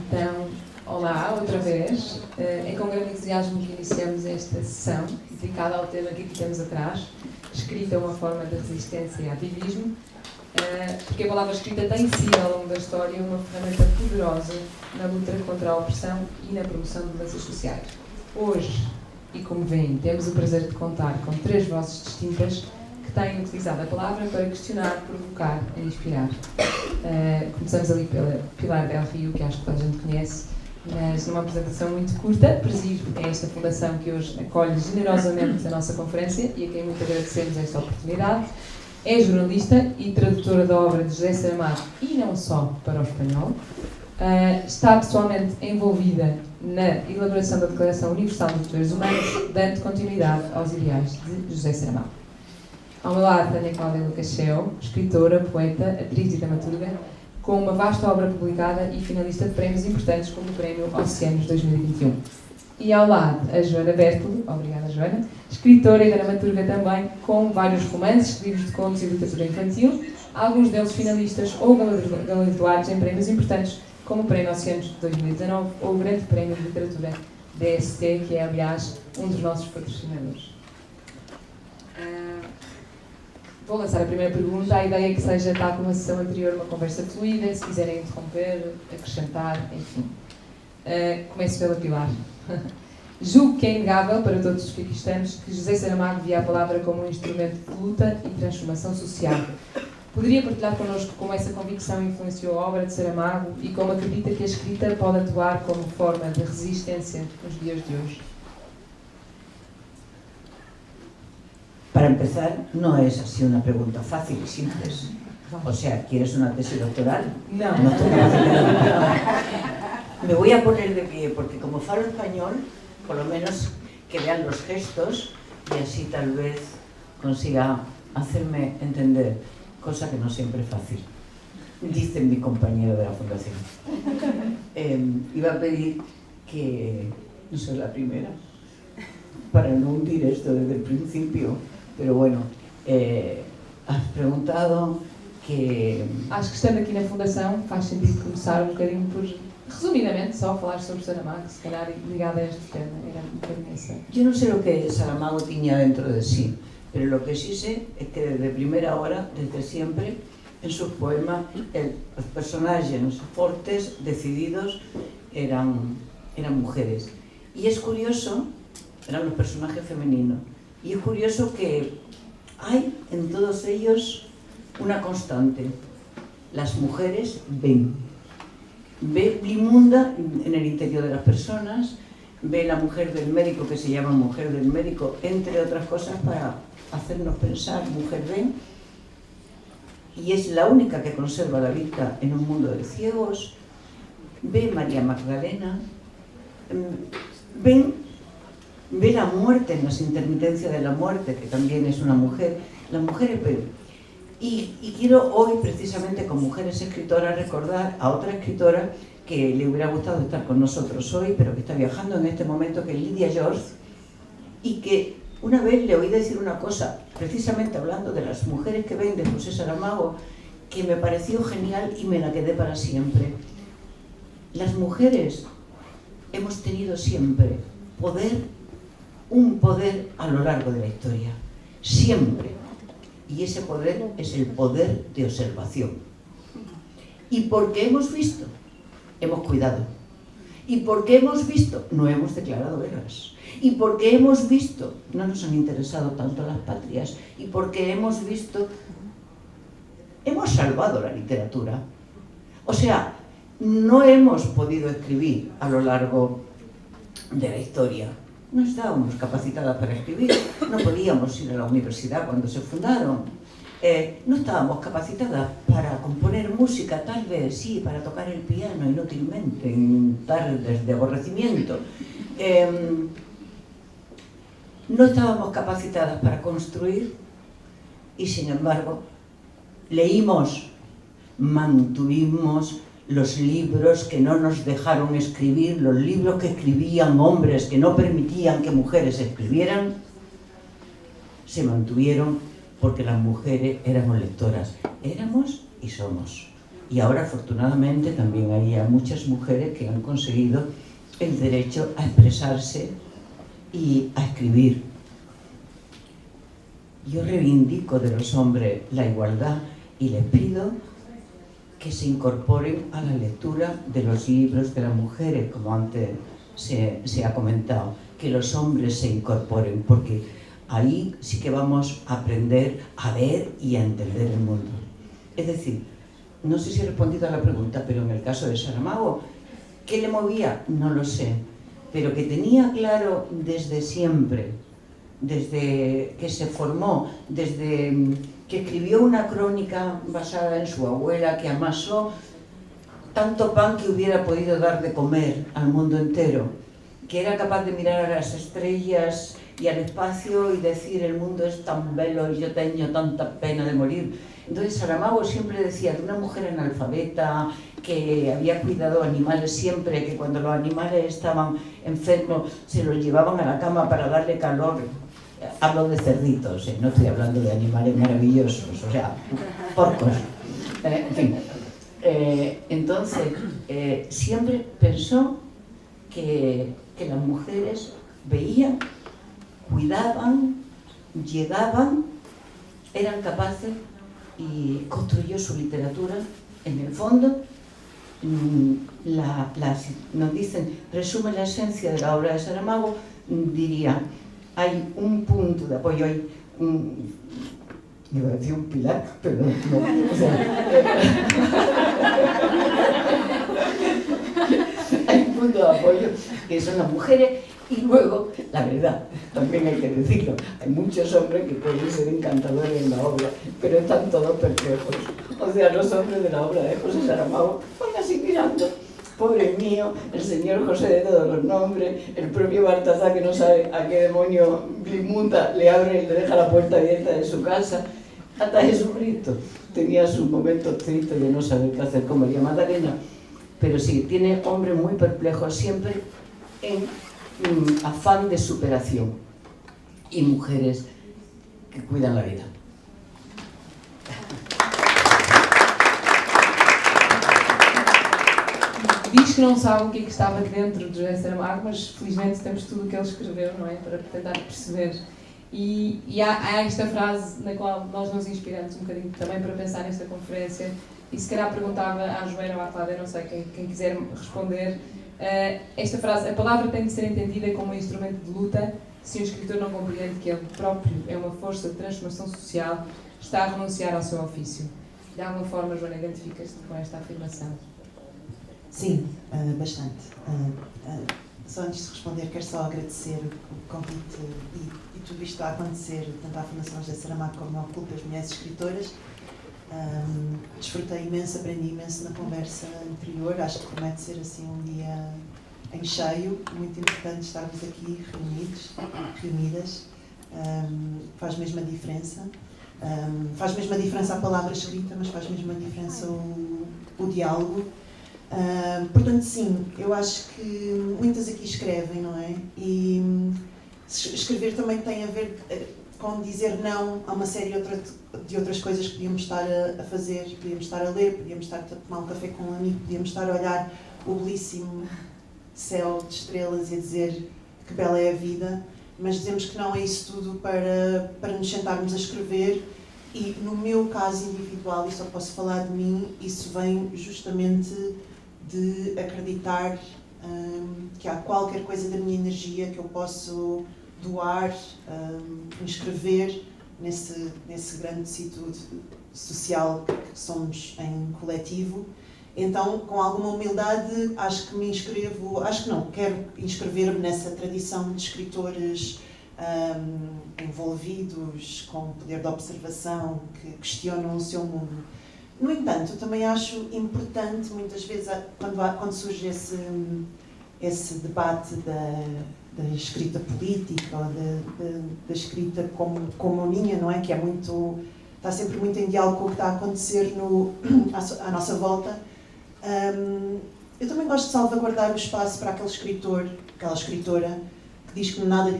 Então, olá outra vez. É com grande entusiasmo que iniciamos esta sessão, dedicada ao tema que aqui temos atrás, escrita uma forma de resistência e ativismo, porque a palavra escrita tem sido, ao longo da história, uma ferramenta poderosa na luta contra a opressão e na promoção de mudanças sociais. Hoje, e como veem, temos o prazer de contar com 3 vozes distintas que têm utilizado a palavra para questionar, provocar e inspirar. Começamos ali pela Pilar Del Rio, que acho que toda a gente conhece, mas numa apresentação muito curta, presido esta fundação que hoje acolhe generosamente a nossa conferência e a quem muito agradecemos esta oportunidade. É jornalista e tradutora da obra de José Saramago e não só para o espanhol. Está pessoalmente envolvida na elaboração da Declaração Universal dos Direitos Humanos, dando continuidade aos ideais de José Saramago. Ao meu lado, Tânia Cláudia Lucacheo, escritora, poeta, atriz e dramaturga, com uma vasta obra publicada e finalista de prémios importantes como o Prémio Oceanos 2021. E ao lado, a Joana Bertolo, obrigada Joana, escritora e dramaturga também, com vários romances, livros de contos e literatura infantil, alguns deles finalistas ou galardoados em prémios importantes, como o Prémio Oceanos de 2019 ou o Grande Prémio de Literatura DST, que é, aliás, um dos nossos patrocinadores. Vou lançar a primeira pergunta. A ideia é que seja, tal como a sessão anterior, uma conversa fluida, se quiserem interromper, acrescentar, enfim. Começo pela Pilar. Julgo que é inegável para todos os que aqui estamos que José Saramago via a palavra como um instrumento de luta e transformação social. Poderia partilhar connosco como essa convicção influenciou a obra de Saramago e como acredita que a escrita pode atuar como forma de resistência nos dias de hoje? Para empezar, no es así una pregunta fácil y simple. O sea, ¿quieres una tesis doctoral? No. No te capacitas. Me voy a poner de pie, porque como falo español, por lo menos que vean los gestos y así tal vez consiga hacerme entender, cosa que no siempre es fácil, dice mi compañero de la fundación. Iba a pedir que no soy la primera, para no hundir esto desde el principio. Pero bueno, has preguntado que... Acho que estando aqui na Fundação faz sentido começar um bocadinho por, resumidamente, só falar sobre Saramago, se calhar ligado a este tema. Era um bocadinho essa. Yo no sé lo que Saramago tenía dentro de sí, pero lo que sí sé es que desde primera hora, desde siempre, en sus poemas, los personajes fuertes, decididos, eran mujeres. Y es curioso, eran los personajes femeninos. Y es curioso que hay en todos ellos una constante. Las mujeres ven. Ve inmunda en el interior de las personas, ve la mujer del médico, que se llama mujer del médico, entre otras cosas para hacernos pensar, mujer ven. Y es la única que conserva la vista en un mundo de ciegos. Ve María Magdalena. Ve la muerte en las intermitencias de la muerte, que también es una mujer. Las mujeres ven. Y quiero hoy, precisamente con mujeres escritoras, recordar a otra escritora que le hubiera gustado estar con nosotros hoy, pero que está viajando en este momento, que es Lydia George, y que una vez le oí decir una cosa, precisamente hablando de las mujeres que ven de José Saramago, que me pareció genial y me la quedé para siempre. Las mujeres hemos tenido siempre un poder a lo largo de la historia, siempre, y ese poder es el poder de observación. Y porque hemos visto, hemos cuidado, y porque hemos visto, no hemos declarado guerras, y porque hemos visto, no nos han interesado tanto las patrias, y porque hemos visto, hemos salvado la literatura. O sea, no hemos podido escribir a lo largo de la historia. No estábamos capacitadas para escribir, no podíamos ir a la universidad cuando se fundaron, no estábamos capacitadas para componer música, tal vez sí, para tocar el piano inútilmente en tardes de aborrecimiento. No estábamos capacitadas para construir y, sin embargo, leímos, mantuvimos los libros que no nos dejaron escribir, los libros que escribían hombres que no permitían que mujeres escribieran, se mantuvieron porque las mujeres éramos lectoras. Éramos y somos. Y ahora, afortunadamente, también hay muchas mujeres que han conseguido el derecho a expresarse y a escribir. Yo reivindico de los hombres la igualdad y les pido que se incorporen a la lectura de los libros de las mujeres, como antes se ha comentado, que los hombres se incorporen, porque ahí sí que vamos a aprender a ver y a entender el mundo. Es decir, no sé si he respondido a la pregunta, pero en el caso de Saramago, ¿qué le movía? No lo sé, pero que tenía claro desde siempre, desde que se formó, desde que escribió una crónica basada en su abuela, que amasó tanto pan que hubiera podido dar de comer al mundo entero, que era capaz de mirar a las estrellas y al espacio y decir: el mundo es tan bello y yo tengo tanta pena de morir. Entonces Saramago siempre decía de una mujer analfabeta, que había cuidado animales siempre, que cuando los animales estaban enfermos se los llevaban a la cama para darle calor. Hablo de cerditos, no estoy hablando de animales maravillosos, o sea, porcos. En fin. Entonces, siempre pensó que las mujeres veían, cuidaban, llegaban, eran capaces, y construyó su literatura. En el fondo, nos dicen, resume la esencia de la obra de Saramago, diría, hay un punto de apoyo, hay iba a decir un pilar, pero no, o sea, hay un punto de apoyo que son las mujeres, y luego, la verdad, también hay que decirlo, hay muchos hombres que pueden ser encantadores en la obra, pero están todos perplejos. O sea, los hombres de la obra de José Saramago van así mirando. Pobre mío, el señor José de todos los nombres, el propio Baltasar, que no sabe a qué demonio Blimuta le abre y le deja la puerta abierta de su casa. Hasta Jesucristo tenía sus momentos tristes de no saber qué hacer con María Magdalena. Pero sí, tiene hombres muy perplejos, siempre en afán de superación, y mujeres que cuidan la vida. Diz que não sabe o que estava dentro de José Saramago, mas felizmente temos tudo o que ele escreveu, não é? Para tentar perceber. E há esta frase na qual nós nos inspiramos um bocadinho também para pensar nesta conferência, e se calhar perguntava à Joana ou à Cláudia, não sei, quem quiser responder, esta frase: a palavra tem de ser entendida como um instrumento de luta. Se um escritor não compreende que ele próprio é uma força de transformação social, está a renunciar ao seu ofício. De alguma forma, Joana, identificas-te com esta afirmação? Sim, bastante. Só antes de responder, quero só agradecer o convite e tudo isto a acontecer, tanto à Fundação José Saramago como ao Clube das Mulheres Escritoras. Desfrutei imenso, aprendi imenso na conversa anterior. Acho que promete ser assim um dia em cheio, muito importante estarmos aqui reunidas. Faz mesmo a diferença. Faz mesmo a diferença a palavra escrita, mas faz mesmo a diferença o diálogo. Portanto, sim, eu acho que muitas aqui escrevem, não é? E escrever também tem a ver com dizer não a uma série de outras coisas que podíamos estar a fazer. Podíamos estar a ler, podíamos estar a tomar um café com um amigo, podíamos estar a olhar o belíssimo céu de estrelas e a dizer que bela é a vida, mas dizemos que não é isso tudo para nos sentarmos a escrever. E no meu caso individual, e só posso falar de mim, isso vem justamente de acreditar que há qualquer coisa da minha energia que eu posso doar, inscrever nesse grande tecido social que somos em coletivo. Então, com alguma humildade, acho que me inscrevo, quero inscrever-me nessa tradição de escritores envolvidos com poder de observação, que questionam o seu mundo. No entanto, eu também acho importante, muitas vezes, quando surge esse debate da escrita política, ou da escrita como a minha, não é? Que está sempre muito em diálogo com o que está a acontecer à nossa volta. Eu também gosto de salvaguardar o espaço para aquele escritor, aquela escritora, que diz que nada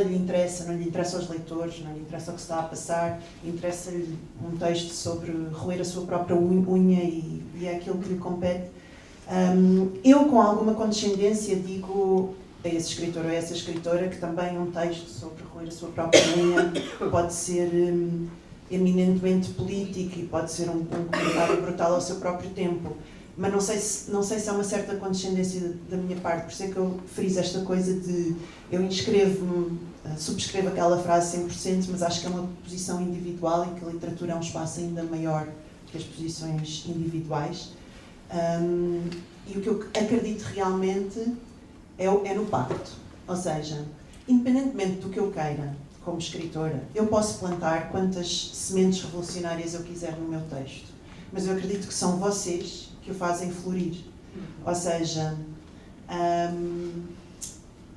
lhe interessa, não lhe interessa aos leitores, não lhe interessa o que se está a passar, interessa-lhe um texto sobre roer a sua própria unha e é aquilo que lhe compete. Eu, com alguma condescendência, digo a esse escritor ou a essa escritora que também um texto sobre roer a sua própria unha pode ser eminentemente político e pode ser um comentário brutal ao seu próprio tempo. Mas não sei se há uma certa condescendência da minha parte, por isso é que eu friso esta coisa de eu inscrevo-me, subscrevo aquela frase 100%, mas acho que é uma posição individual e que a literatura é um espaço ainda maior que as posições individuais. E o que eu acredito realmente é no pacto, ou seja, independentemente do que eu queira como escritora, eu posso plantar quantas sementes revolucionárias eu quiser no meu texto, mas eu acredito que são vocês que o fazem florir. Ou seja,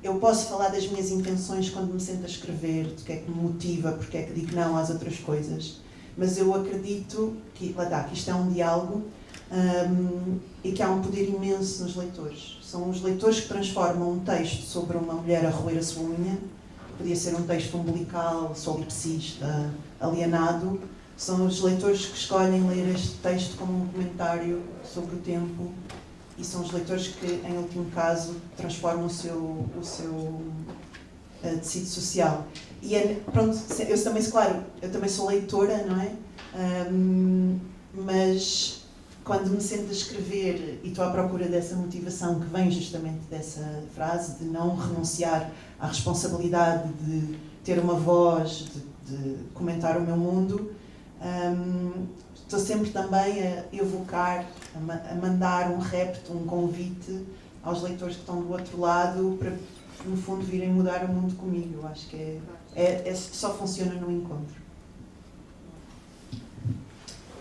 eu posso falar das minhas intenções quando me sento a escrever, do que é que me motiva, porque é que digo não às outras coisas, mas eu acredito que, que isto é um diálogo e que há um poder imenso nos leitores. São os leitores que transformam um texto sobre uma mulher a roer a sua unha, podia ser um texto umbilical, solipsista, alienado. São os leitores que escolhem ler este texto como um comentário sobre o tempo e são os leitores que, em último caso, transformam o seu tecido social. E pronto, eu também sou leitora, não é? Mas quando me sento a escrever e estou à procura dessa motivação que vem justamente dessa frase, de não renunciar à responsabilidade de ter uma voz, de comentar o meu mundo, estou sempre também a evocar, a mandar um repto, um convite aos leitores que estão do outro lado para, no fundo, virem mudar o mundo comigo. Eu acho que só funciona no encontro.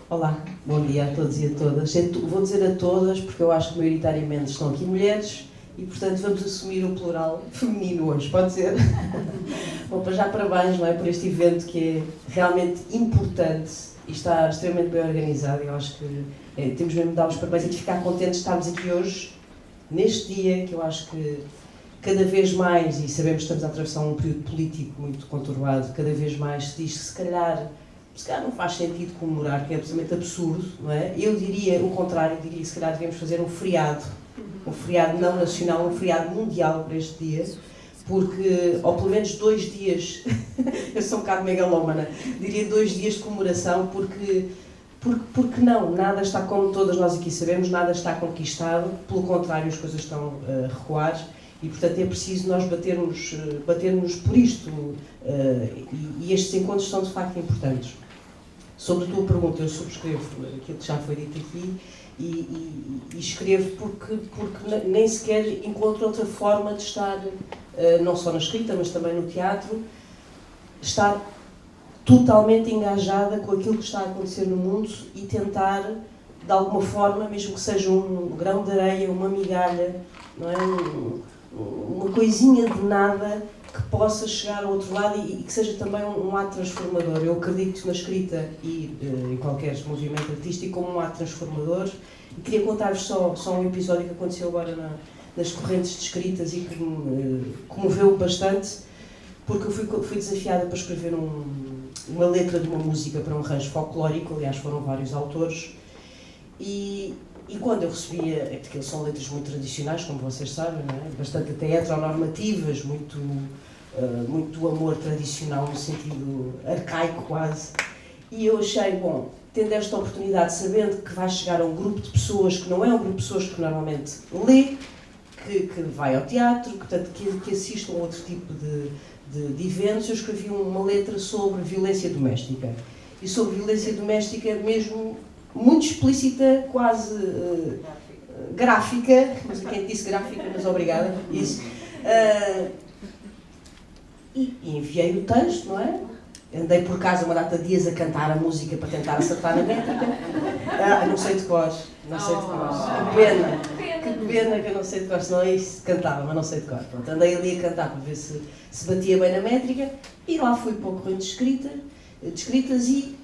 Olá, bom dia a todos e a todas. Vou dizer a todas porque eu acho que maioritariamente estão aqui mulheres e, portanto, vamos assumir o plural feminino hoje, pode ser? Bom, para já parabéns, não é, por este evento que é realmente importante e está extremamente bem organizado. Eu acho que temos mesmo de dar os parabéns e de ficar contentes de estarmos aqui hoje, neste dia que eu acho que cada vez mais, e sabemos que estamos a atravessar um período político muito conturbado, cada vez mais se diz que se calhar não faz sentido comemorar, que é absolutamente absurdo, não é? Eu diria o contrário, diria que se calhar devemos fazer um feriado não nacional, um feriado mundial para este dia, porque, ou pelo menos 2 dias, eu sou um bocado megalómana, diria 2 dias de comemoração, porque não, nada está, como todas nós aqui sabemos, nada está conquistado, pelo contrário, as coisas estão a recuar. E, portanto, é preciso nós batermos por isto e estes encontros são, de facto, importantes. Sobre a tua pergunta, eu subscrevo aquilo que já foi dito aqui e escrevo porque nem sequer encontro outra forma de estar, não só na escrita, mas também no teatro, estar totalmente engajada com aquilo que está a acontecer no mundo e tentar, de alguma forma, mesmo que seja um grão de areia, uma migalha, não é? Uma coisinha de nada que possa chegar ao outro lado e que seja também um ato transformador. Eu acredito na escrita e em qualquer movimento artístico como um ato transformador. E queria contar-vos só um episódio que aconteceu agora nas correntes de escritas e que me comoveu bastante, porque eu fui desafiada para escrever uma letra de uma música para um rancho folclórico, aliás foram vários autores, e quando eu recebia, porque são letras muito tradicionais, como vocês sabem, não é? Bastante até heteronormativas, muito amor tradicional no sentido arcaico quase, e eu achei, bom, tendo esta oportunidade, sabendo que vai chegar a um grupo de pessoas que não é um grupo de pessoas que normalmente lê, que vai ao teatro, que assistam a outro tipo de eventos, eu escrevi uma letra sobre violência doméstica. E sobre violência doméstica mesmo muito explícita, quase gráfica, não sei quem disse gráfica, mas obrigada, isso. E enviei o texto, não é? Andei por casa uma data de dias a cantar a música para tentar acertar na métrica. Não sei de cor, não sei de cor. Que pena que eu não sei de cor, senão isso cantava, mas não sei de cor. Pronto, andei ali a cantar para ver se batia bem na métrica e lá fui para o corrente de escritas e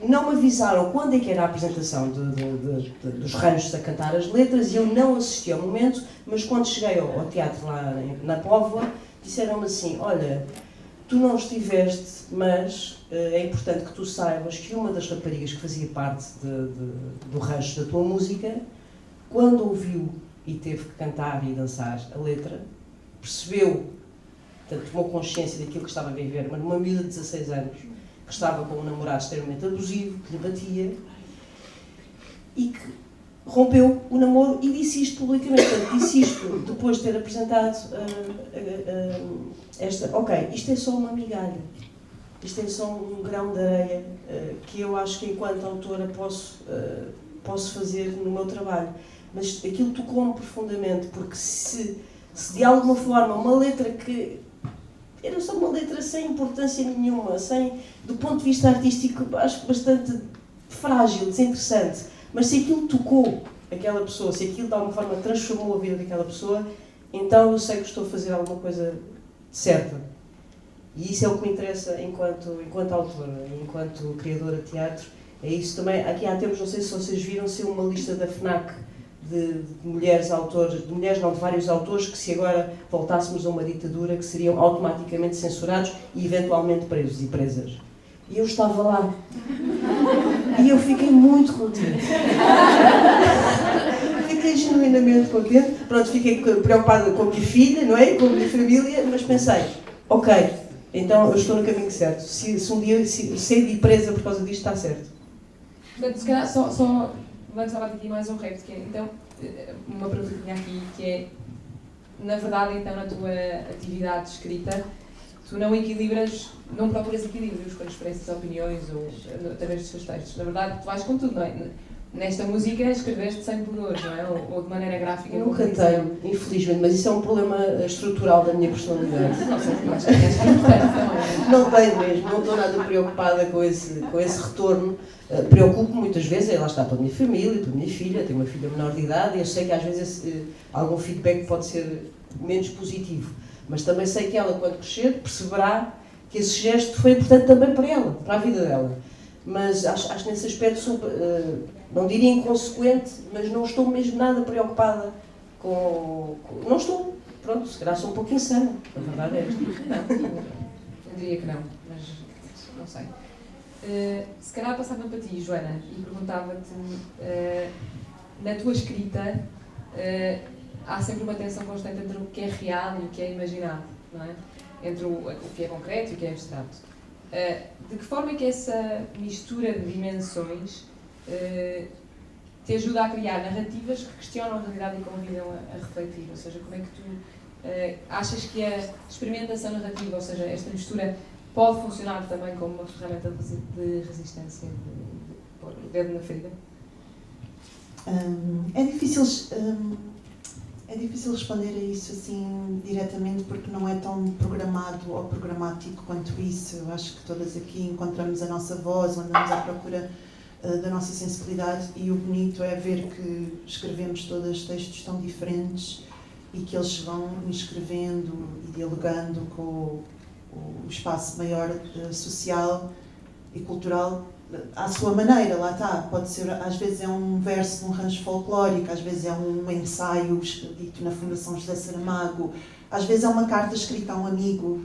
não me avisaram quando é que era a apresentação dos ranchos a cantar as letras e eu não assisti ao momento, mas quando cheguei ao teatro lá na Póvoa, disseram-me assim, olha, tu não estiveste, mas é importante que tu saibas que uma das raparigas que fazia parte do rancho da tua música, quando ouviu e teve que cantar e dançar a letra, percebeu, portanto, tomou consciência daquilo que estava a viver, mas numa miúda de 16 anos, que estava com um namorado extremamente abusivo, que lhe batia, e que rompeu o namoro e disse isto publicamente. Portanto, disse isto depois de ter apresentado ok, isto é só uma migalha, isto é só um grão de areia que eu acho que enquanto autora posso fazer no meu trabalho. Mas aquilo tocou-me profundamente, porque se de alguma forma uma letra que era só uma letra sem importância nenhuma, do ponto de vista artístico, acho bastante frágil, desinteressante, mas se aquilo tocou aquela pessoa, se aquilo de alguma forma transformou a vida daquela pessoa, então eu sei que estou a fazer alguma coisa certa. E isso é o que me interessa enquanto autora, enquanto criadora de teatro. É isso também. Aqui há tempos, não sei se vocês viram, saiu uma lista da FNAC de mulheres autores, de mulheres não, de vários autores, que se agora voltássemos a uma ditadura, que seriam automaticamente censurados e eventualmente presos e presas. E eu estava lá. E eu fiquei muito contente. Fiquei genuinamente contente. Pronto, fiquei preocupada com a minha filha, não é? Com a minha família, mas pensei, ok, então eu estou no caminho certo. Se um dia ser de presa por causa disto, está certo. Portanto, se calhar só lançava aqui mais um repto, que é, então, uma pergunta que tinha aqui, que é, na verdade, então, na tua atividade de escrita, tu não equilibras, não procuras equilíbrios com as diferentes opiniões ou através dos seus textos. Na verdade, tu vais com tudo, não é? Nesta música escreveste sem pudor, não é? Ou de maneira gráfica. Eu nunca tenho, infelizmente, mas isso é um problema estrutural da minha personalidade. Não tenho mesmo, não estou nada preocupada com esse retorno. Preocupo-me muitas vezes, lá está, pela minha família, pela minha filha, tenho uma filha menor de idade, e eu sei que às vezes algum feedback pode ser menos positivo. Mas também sei que ela, quando crescer, perceberá que esse gesto foi importante também para ela, para a vida dela. Mas acho que nesse aspecto sou, não diria inconsequente, mas não estou mesmo nada preocupada com... Não estou, pronto, se calhar sou um pouco insana, a verdade é esta. Não, eu diria que não, mas não sei. Se calhar passava para ti, Joana, e perguntava-te, na tua escrita, há sempre uma tensão constante entre o que é real e o que é imaginado, não é? Entre o que é concreto e o que é abstrato. De que forma é que essa mistura de dimensões te ajuda a criar narrativas que questionam a realidade e convidam a refletir? Ou seja, como é que tu achas que a experimentação narrativa, ou seja, esta mistura, pode funcionar também como uma ferramenta de resistência, de pôr o dedo na ferida? É difícil responder a isso assim diretamente, porque não é tão programado ou programático quanto isso. Eu acho que todas aqui encontramos a nossa voz, andamos à procura da nossa sensibilidade, e o bonito é ver que escrevemos todos textos tão diferentes e que eles vão inscrevendo e dialogando com o espaço maior social e cultural à sua maneira. Lá está, pode ser, às vezes é um verso num rancho folclórico, às vezes é um ensaio dito na Fundação José Saramago, às vezes é uma carta escrita a um amigo.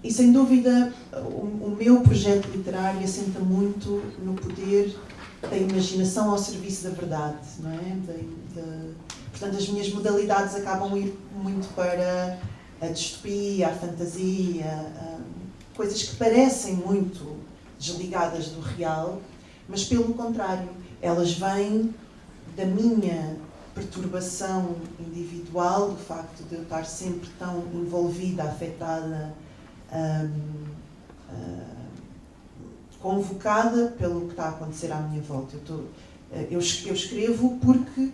E sem dúvida o meu projeto literário assenta muito no poder da imaginação ao serviço da verdade, não é? Portanto, as minhas modalidades acabam a ir muito para a distopia, a fantasia, coisas que parecem muito desligadas do real, mas pelo contrário, elas vêm da minha perturbação individual, do facto de eu estar sempre tão envolvida, afetada, convocada pelo que está a acontecer à minha volta. Eu escrevo porque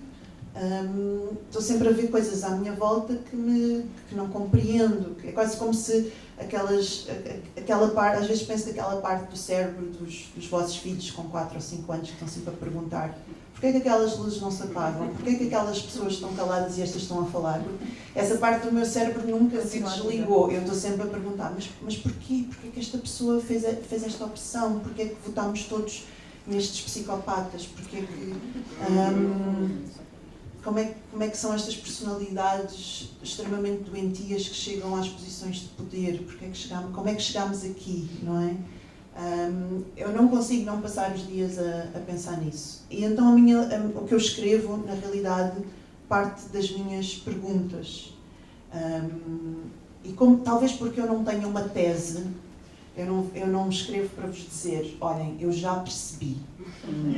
estou sempre a ver coisas à minha volta que não compreendo. É quase como se aquela parte, às vezes penso que aquela parte do cérebro dos vossos filhos com 4 ou 5 anos que estão sempre a perguntar porquê é que aquelas luzes não se apagam, porquê é que aquelas pessoas estão caladas e estas estão a falar. Essa parte do meu cérebro nunca se desligou. Eu estou sempre a perguntar, mas porquê? Porquê que esta pessoa fez esta opção? Porquê é que votámos todos nestes psicopatas? Porquê que... como é que são estas personalidades extremamente doentias que chegam às posições de poder, como é que chegamos aqui, não é? Eu não consigo não passar os dias a pensar nisso. E então o que eu escrevo, na realidade, parte das minhas perguntas. E talvez porque eu não tenho uma tese, eu não escrevo para vos dizer, olhem, eu já percebi.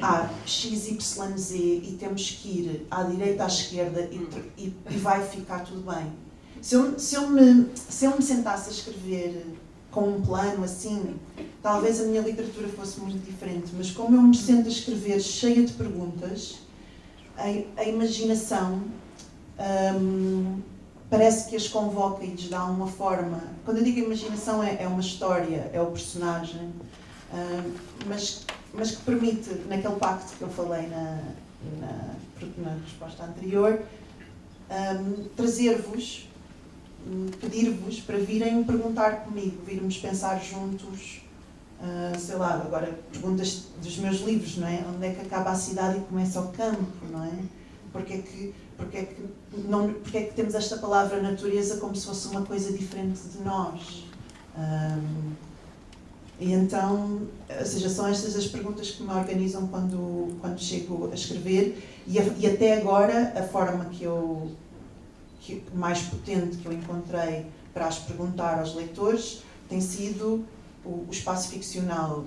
Há X, Y, Z e temos que ir à direita, à esquerda e vai ficar tudo bem. Se eu me sentasse a escrever com um plano assim, talvez a minha literatura fosse muito diferente, mas como eu me sento a escrever cheia de perguntas, a imaginação parece que as convoca e lhes dá uma forma. Quando eu digo imaginação, é uma história, é o personagem, mas que permite, naquele pacto que eu falei na resposta anterior, trazer-vos, pedir-vos para virem perguntar comigo, virmos pensar juntos, sei lá, agora perguntas dos meus livros, não é? Onde é que acaba a cidade e começa o campo, não é? Porque é que temos esta palavra natureza como se fosse uma coisa diferente de nós? E então, ou seja, são estas as perguntas que me organizam quando chego a escrever e até agora a forma mais potente que eu encontrei para as perguntar aos leitores tem sido o espaço ficcional,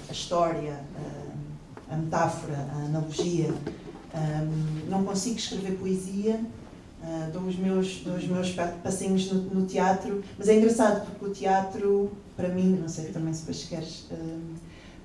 a história, a metáfora, a analogia. Não consigo escrever poesia, dou os meus passinhos no teatro, mas é engraçado porque o teatro, para mim, não sei também se depois queres,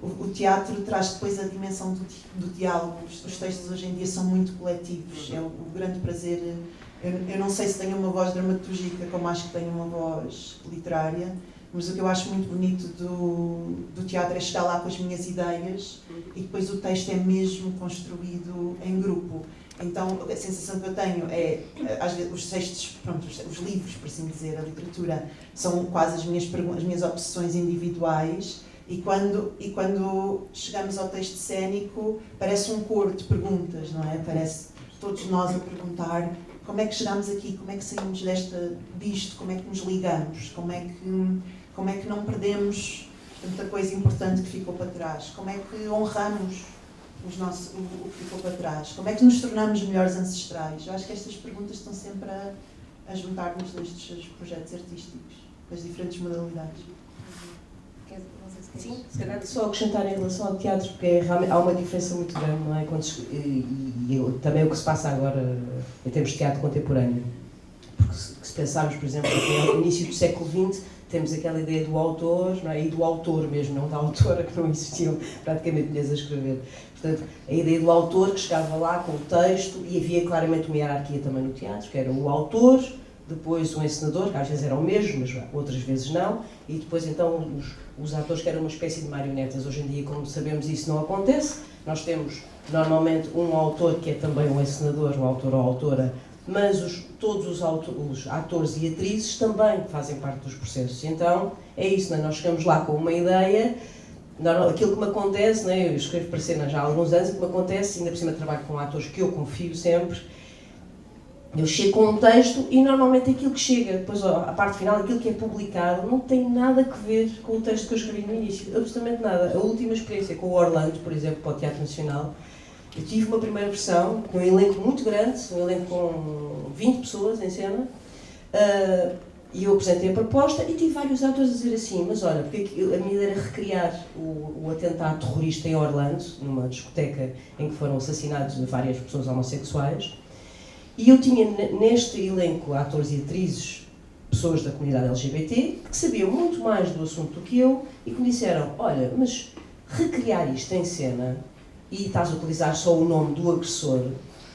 o teatro traz depois a dimensão do diálogo. Os textos hoje em dia são muito coletivos, é o grande prazer. Eu não sei se tenho uma voz dramaturgica como acho que tenho uma voz literária, mas o que eu acho muito bonito do teatro é chegar lá com as minhas ideias e depois o texto é mesmo construído em grupo. Então a sensação que eu tenho é, às vezes, os textos, pronto, os livros, por assim dizer, a literatura, são quase as minhas obsessões individuais e quando chegamos ao texto cênico parece um coro de perguntas, não é? Parece todos nós a perguntar como é que chegamos aqui, como é que saímos disto, como é que nos ligamos, como é que não perdemos tanta coisa importante que ficou para trás, como é que honramos o que ficou para trás, como é que nos tornamos melhores ancestrais. Eu acho que estas perguntas estão sempre a juntar-nos nestes projetos artísticos, com as diferentes modalidades. Sim, se calhar só acrescentar em relação ao teatro, porque realmente há uma diferença muito grande, não é? Também o que se passa agora em termos de teatro contemporâneo. Porque se pensarmos, por exemplo, no início do século XX, temos aquela ideia do autor, não é? E do autor mesmo, não da autora, que não existiam praticamente mulheres a escrever. Portanto, a ideia do autor que chegava lá com o texto, e havia claramente uma hierarquia também no teatro, que era o autor, depois o encenador, que às vezes era o mesmo, mas outras vezes não, e depois então os atores que eram uma espécie de marionetas. Hoje em dia, como sabemos, isso não acontece. Nós temos normalmente um autor que é também um encenador, um autor ou autora, mas todos os atores e atrizes também fazem parte dos processos. Então, é isso, não é? Nós chegamos lá com uma ideia, aquilo que me acontece, não é? Eu escrevo para cena já há alguns anos, o que me acontece, ainda por cima trabalho com atores que eu confio sempre, eu chego com um texto e normalmente aquilo que chega, depois a parte final, aquilo que é publicado, não tem nada a ver com o texto que eu escrevi no início, absolutamente nada. A última experiência com o Orlando, por exemplo, para o Teatro Nacional, eu tive uma primeira versão, com um elenco muito grande, um elenco com 20 pessoas em cena, e eu apresentei a proposta e tive vários atores a dizer assim, mas olha, porque a minha ideia era recriar o atentado terrorista em Orlando, numa discoteca em que foram assassinados várias pessoas homossexuais, e eu tinha neste elenco atores e atrizes, pessoas da comunidade LGBT, que sabiam muito mais do assunto do que eu e que me disseram, olha, mas recriar isto em cena e estás a utilizar só o nome do agressor,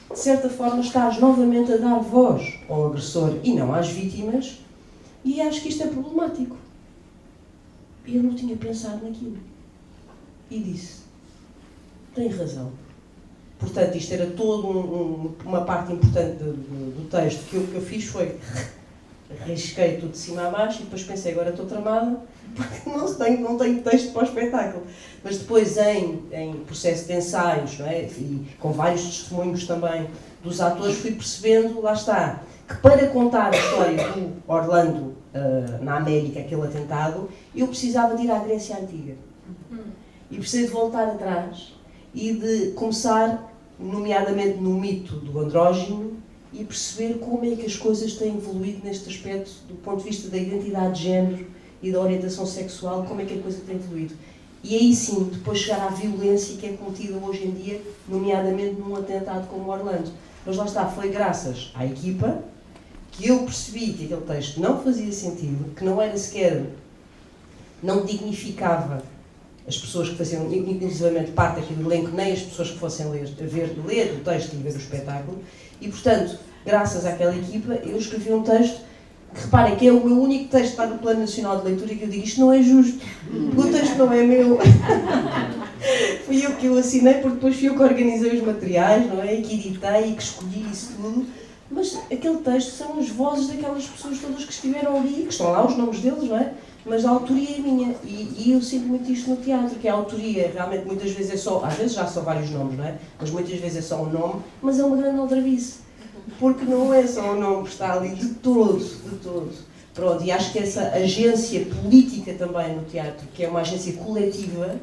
de certa forma estás novamente a dar voz ao agressor e não às vítimas, e acho que isto é problemático. E eu não tinha pensado naquilo. E disse, tem razão. Portanto, isto era toda uma parte importante do texto, que o que eu fiz foi arrisquei tudo de cima a baixo e depois pensei, agora estou tramada, porque não tenho texto para o espetáculo. Mas depois, em processo de ensaios, não é? E com vários testemunhos também dos atores, fui percebendo, lá está, que para contar a história do Orlando na América, aquele atentado, eu precisava de ir à Grécia Antiga. E precisei de voltar atrás e de começar, nomeadamente no mito do andrógeno, e perceber como é que as coisas têm evoluído neste aspecto, do ponto de vista da identidade de género e da orientação sexual, como é que a coisa tem evoluído. E aí sim, depois chegar à violência que é contida hoje em dia, nomeadamente num atentado como Orlando. Mas lá está, foi graças à equipa que eu percebi que aquele texto não fazia sentido, que não era sequer, não dignificava as pessoas que faziam inclusivamente parte aqui do elenco, nem as pessoas que fossem ler o texto e ver o espetáculo. E, portanto, graças àquela equipa, eu escrevi um texto que, reparem, que é o meu único texto para o Plano Nacional de Leitura, e que eu digo, isto não é justo, porque o texto não é meu. Fui eu que o assinei, porque depois fui eu que organizei os materiais, não é? E que editei e que escolhi isso tudo. Mas aquele texto são as vozes daquelas pessoas todas que estiveram ali, que estão lá os nomes deles, não é? Mas a autoria é minha, e eu sinto muito isto no teatro, que a autoria realmente muitas vezes é só, às vezes já são vários nomes, não é? Mas muitas vezes é só um nome, mas é uma grande aldrabice, porque não é só o nome que está ali, de todo. Pronto, e acho que essa agência política também no teatro, que é uma agência coletiva,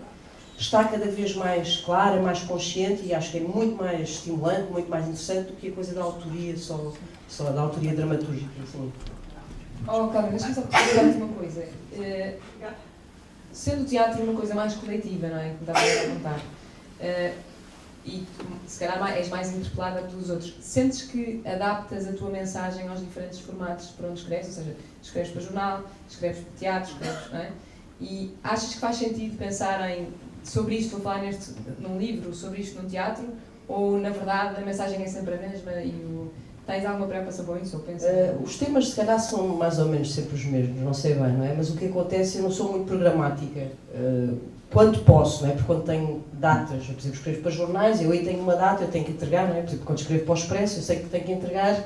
está cada vez mais clara, mais consciente, e acho que é muito mais estimulante, muito mais interessante do que a coisa da autoria, só da autoria dramatúrgica, assim. Oh, Carmen, deixa-me só perguntar-te uma coisa. Sendo o teatro uma coisa mais coletiva, não é? Que dá para contar. E se calhar és mais interpelada pelos outros. Sentes que adaptas a tua mensagem aos diferentes formatos para onde escreves? Ou seja, escreves para jornal, escreves para teatro, escreves, não é? E achas que faz sentido pensar sobre isto, vou falar num livro, sobre isto num teatro? Ou, na verdade, a mensagem é sempre a mesma e tens alguma preocupação com isso? Os temas, se calhar, são mais ou menos sempre os mesmos, não sei bem, não é? Mas o que acontece, eu não sou muito programática. Quando posso, não é? Porque quando tenho datas, eu, por exemplo, escrevo para jornais, eu aí tenho uma data, eu tenho que entregar, não é? Por exemplo, quando escrevo para o Expresso, eu sei que tenho que entregar,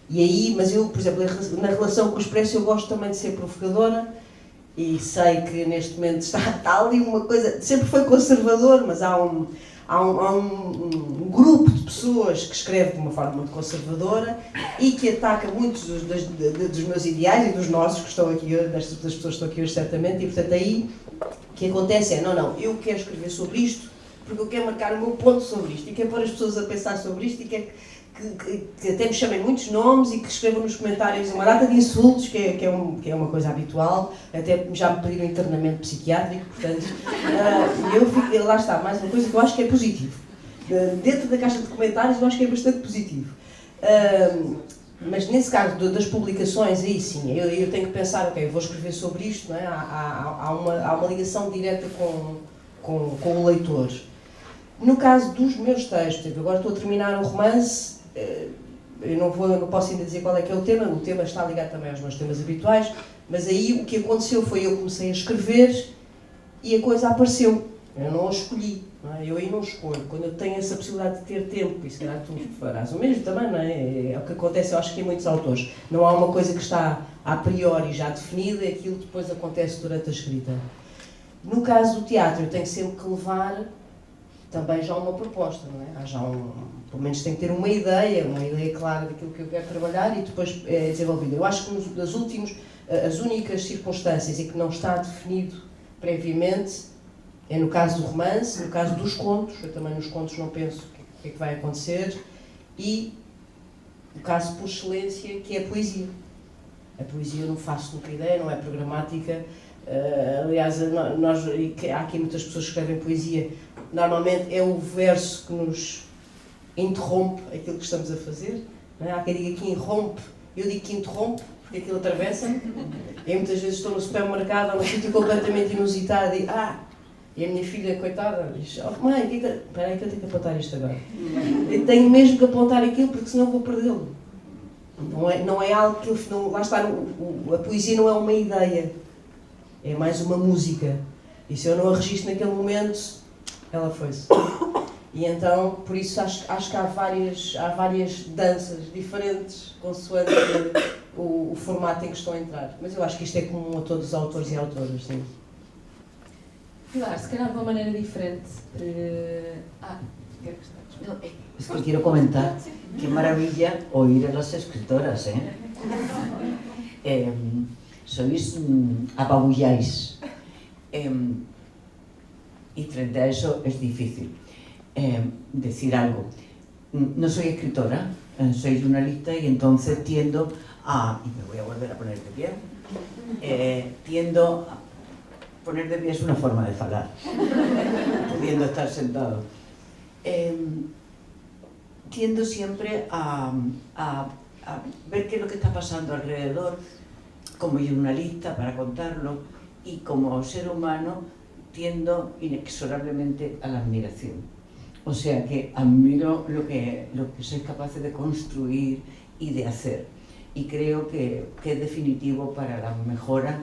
e aí, mas eu, por exemplo, na relação com o Expresso, eu gosto também de ser provocadora, e sei que neste momento está ali uma coisa, sempre foi conservador, mas há um grupo de pessoas que escreve de uma forma muito conservadora e que ataca muitos dos meus ideais e dos nossos, que estão aqui, das pessoas que estão aqui hoje certamente, e portanto aí o que acontece é, não, eu quero escrever sobre isto porque eu quero marcar o meu ponto sobre isto e quero pôr as pessoas a pensar sobre isto e quero que até me chamem muitos nomes e que escrevam nos comentários uma data de insultos, que é uma coisa habitual, até já me pediram internamento psiquiátrico, portanto, lá está, mais uma coisa que eu acho que é positivo. Dentro da caixa de comentários eu acho que é bastante positivo. Mas nesse caso das publicações, aí sim, eu tenho que pensar, ok, eu vou escrever sobre isto, não é? Há uma ligação direta com o leitor. No caso dos meus textos, agora estou a terminar um romance, eu não posso ainda dizer qual é que é o tema está ligado também aos meus temas habituais, mas aí o que aconteceu foi eu comecei a escrever e a coisa apareceu, eu não a escolhi, não é? Eu aí não escolho, quando eu tenho essa possibilidade de ter tempo, e se calhar tu farás o mesmo também, não é? É o que acontece, eu acho que em muitos autores, não há uma coisa que está a priori já definida, é aquilo que depois acontece durante a escrita. No caso do teatro, eu tenho sempre que levar também já uma proposta, não é? Há já pelo menos tem que ter uma ideia clara daquilo que eu quero trabalhar e depois é desenvolvido. Eu acho que as únicas circunstâncias em que não está definido previamente é no caso do romance, no caso dos contos, eu também nos contos não penso o que é que vai acontecer, e o caso por excelência, que é a poesia. A poesia eu não faço nunca ideia, não é programática. Aliás, há aqui muitas pessoas que escrevem poesia, normalmente é o verso que nos interrompe aquilo que estamos a fazer, não é? Há quem diga que irrompe, eu digo que interrompe, porque aquilo atravessa, e muitas vezes estou no supermercado ou num sítio completamente inusitado e a minha filha, coitada, diz, mãe, espera aí que eu tenho que apontar isto agora. Eu tenho mesmo que apontar aquilo porque senão vou perdê-lo. Não é algo que lá está, a poesia não é uma ideia, é mais uma música. E se eu não a registro naquele momento, ela foi-se. E então, por isso, acho que há várias danças diferentes, consoante o formato em que estão a entrar. Mas eu acho que isto é comum a todos os autores e autoras, sim. Pilar, se calhar de uma maneira diferente. No, es que quiero comentar, qué maravilla oír a las escritoras, sois, apabulláis, y frente a eso es difícil decir algo. No soy escritora, soy jurnalista y entonces tiendo a, y me voy a volver a poner de pie, tiendo a poner de pie es una forma de falar, pudiendo estar sentado. Tiendo siempre a ver qué es lo que está pasando alrededor como jurnalista para contarlo, y como ser humano tiendo inexorablemente a la admiración. O sea que admiro lo que sois capaces de construir y de hacer, y creo que es definitivo para la mejora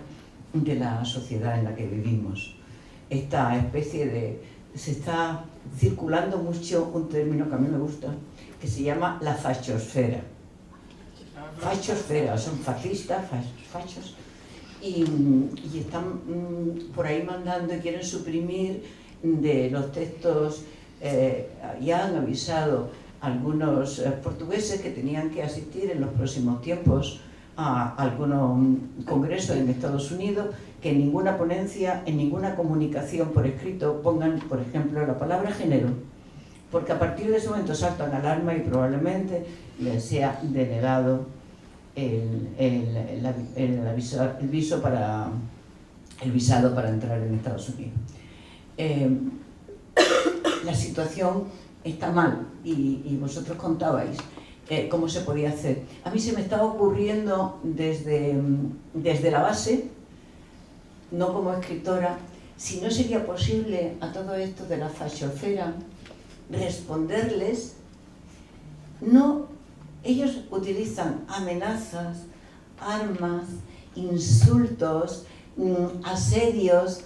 de la sociedad en la que vivimos. Esta especie de... se está circulando mucho un término que a mí me gusta, que se llama la fachosfera. Fachosfera, son fascistas, fachos, y están por ahí mandando y quieren suprimir de los textos. Ya han avisado algunos portugueses que tenían que asistir en los próximos tiempos a algunos congresos en Estados Unidos, que en ninguna ponencia, en ninguna comunicación por escrito pongan, por ejemplo, la palabra género, porque a partir de ese momento saltan alarma y probablemente les sea denegado el visado para entrar en Estados Unidos. La situación está mal, y vosotros contabais cómo se podía hacer. A mí se me estaba ocurriendo desde la base, no como escritora, si no sería posible a todo esto de la fachosfera responderles. No, ellos utilizan amenazas, armas, insultos, asedios,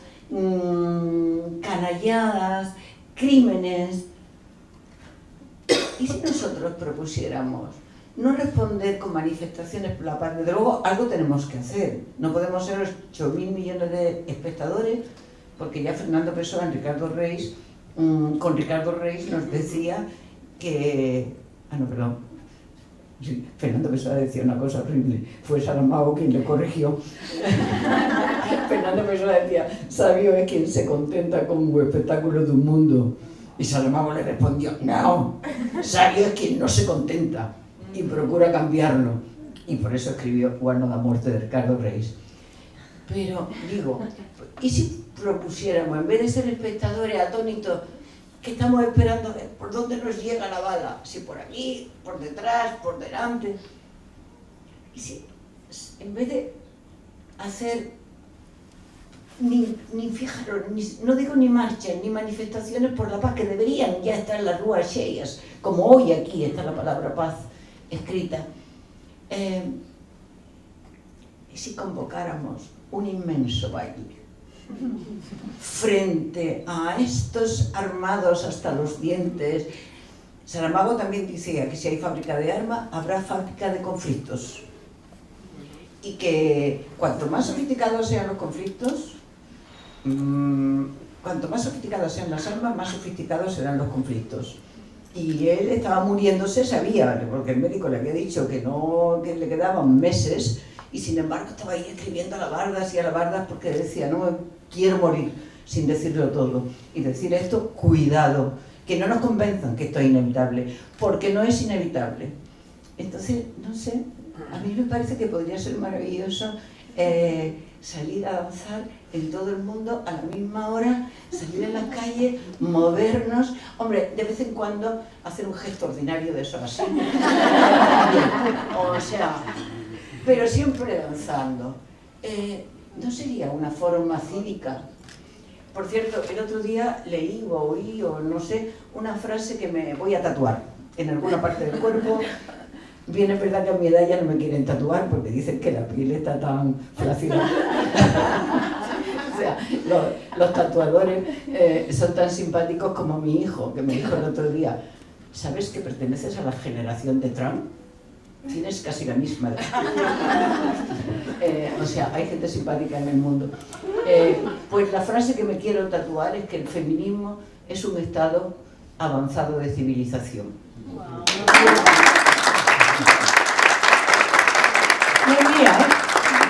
canalladas, crímenes. ¿Y si nosotros propusiéramos no responder con manifestaciones por la paz? Desde luego, algo tenemos que hacer. No podemos ser 8.000 millones de espectadores, porque ya Fernando Pessoa en Ricardo Reis, con Ricardo Reis nos decía que... Ah, no, perdón. Sí, Fernando Pessoa decía una cosa horrible. Fue Saramago quien le corrigió. Fernando Pessoa decía, sabio es quien se contenta con un espectáculo de un mundo. Y Saramago le respondió, no, sabio es quien no se contenta y procura cambiarlo. Y por eso escribió O ano da morte de Ricardo Reis. Pero digo, ¿y si propusiéramos, en vez de ser espectadores atónitos, que estamos esperando a ver por dónde nos llega la bala? Si por aquí, por detrás, por delante. Y si en vez de hacer fijaros, no digo ni marchas, ni manifestaciones por la paz, que deberían ya estar en las ruas cheias, como hoy aquí está la palabra paz escrita. Y si convocáramos un inmenso baile frente a estos armados hasta los dientes. Saramago también decía que si hay fábrica de armas, habrá fábrica de conflictos, y que cuanto más sofisticados sean los conflictos, cuanto más sofisticadas sean las armas, más sofisticados serán los conflictos. Y él estaba muriéndose, sabía, porque el médico le había dicho que le quedaban meses, y sin embargo estaba ahí escribiendo alabardas y alabardas, porque decía, no quiero morir sin decirlo todo. Y decir esto, cuidado, que no nos convenzan que esto es inevitable, porque no es inevitable. Entonces, no sé, a mí me parece que podría ser maravilloso salir a danzar en todo el mundo a la misma hora, salir en las calles, movernos, hombre, de vez en cuando hacer un gesto ordinario de eso así, o sea, pero siempre danzando. ¿No sería una forma cívica? Por cierto, el otro día leí o oí, o no sé, una frase que me voy a tatuar en alguna parte del cuerpo. Bien, es verdad que a mi edad ya no me quieren tatuar porque dicen que la piel está tan flácida. O sea, los tatuadores son tan simpáticos como mi hijo, que me dijo el otro día, ¿sabes que perteneces a la generación de Trump? Tienes casi la misma edad. O sea, hay gente simpática en el mundo. Pues la frase que me quiero tatuar es que el feminismo es un estado avanzado de civilización. Wow. No es mía,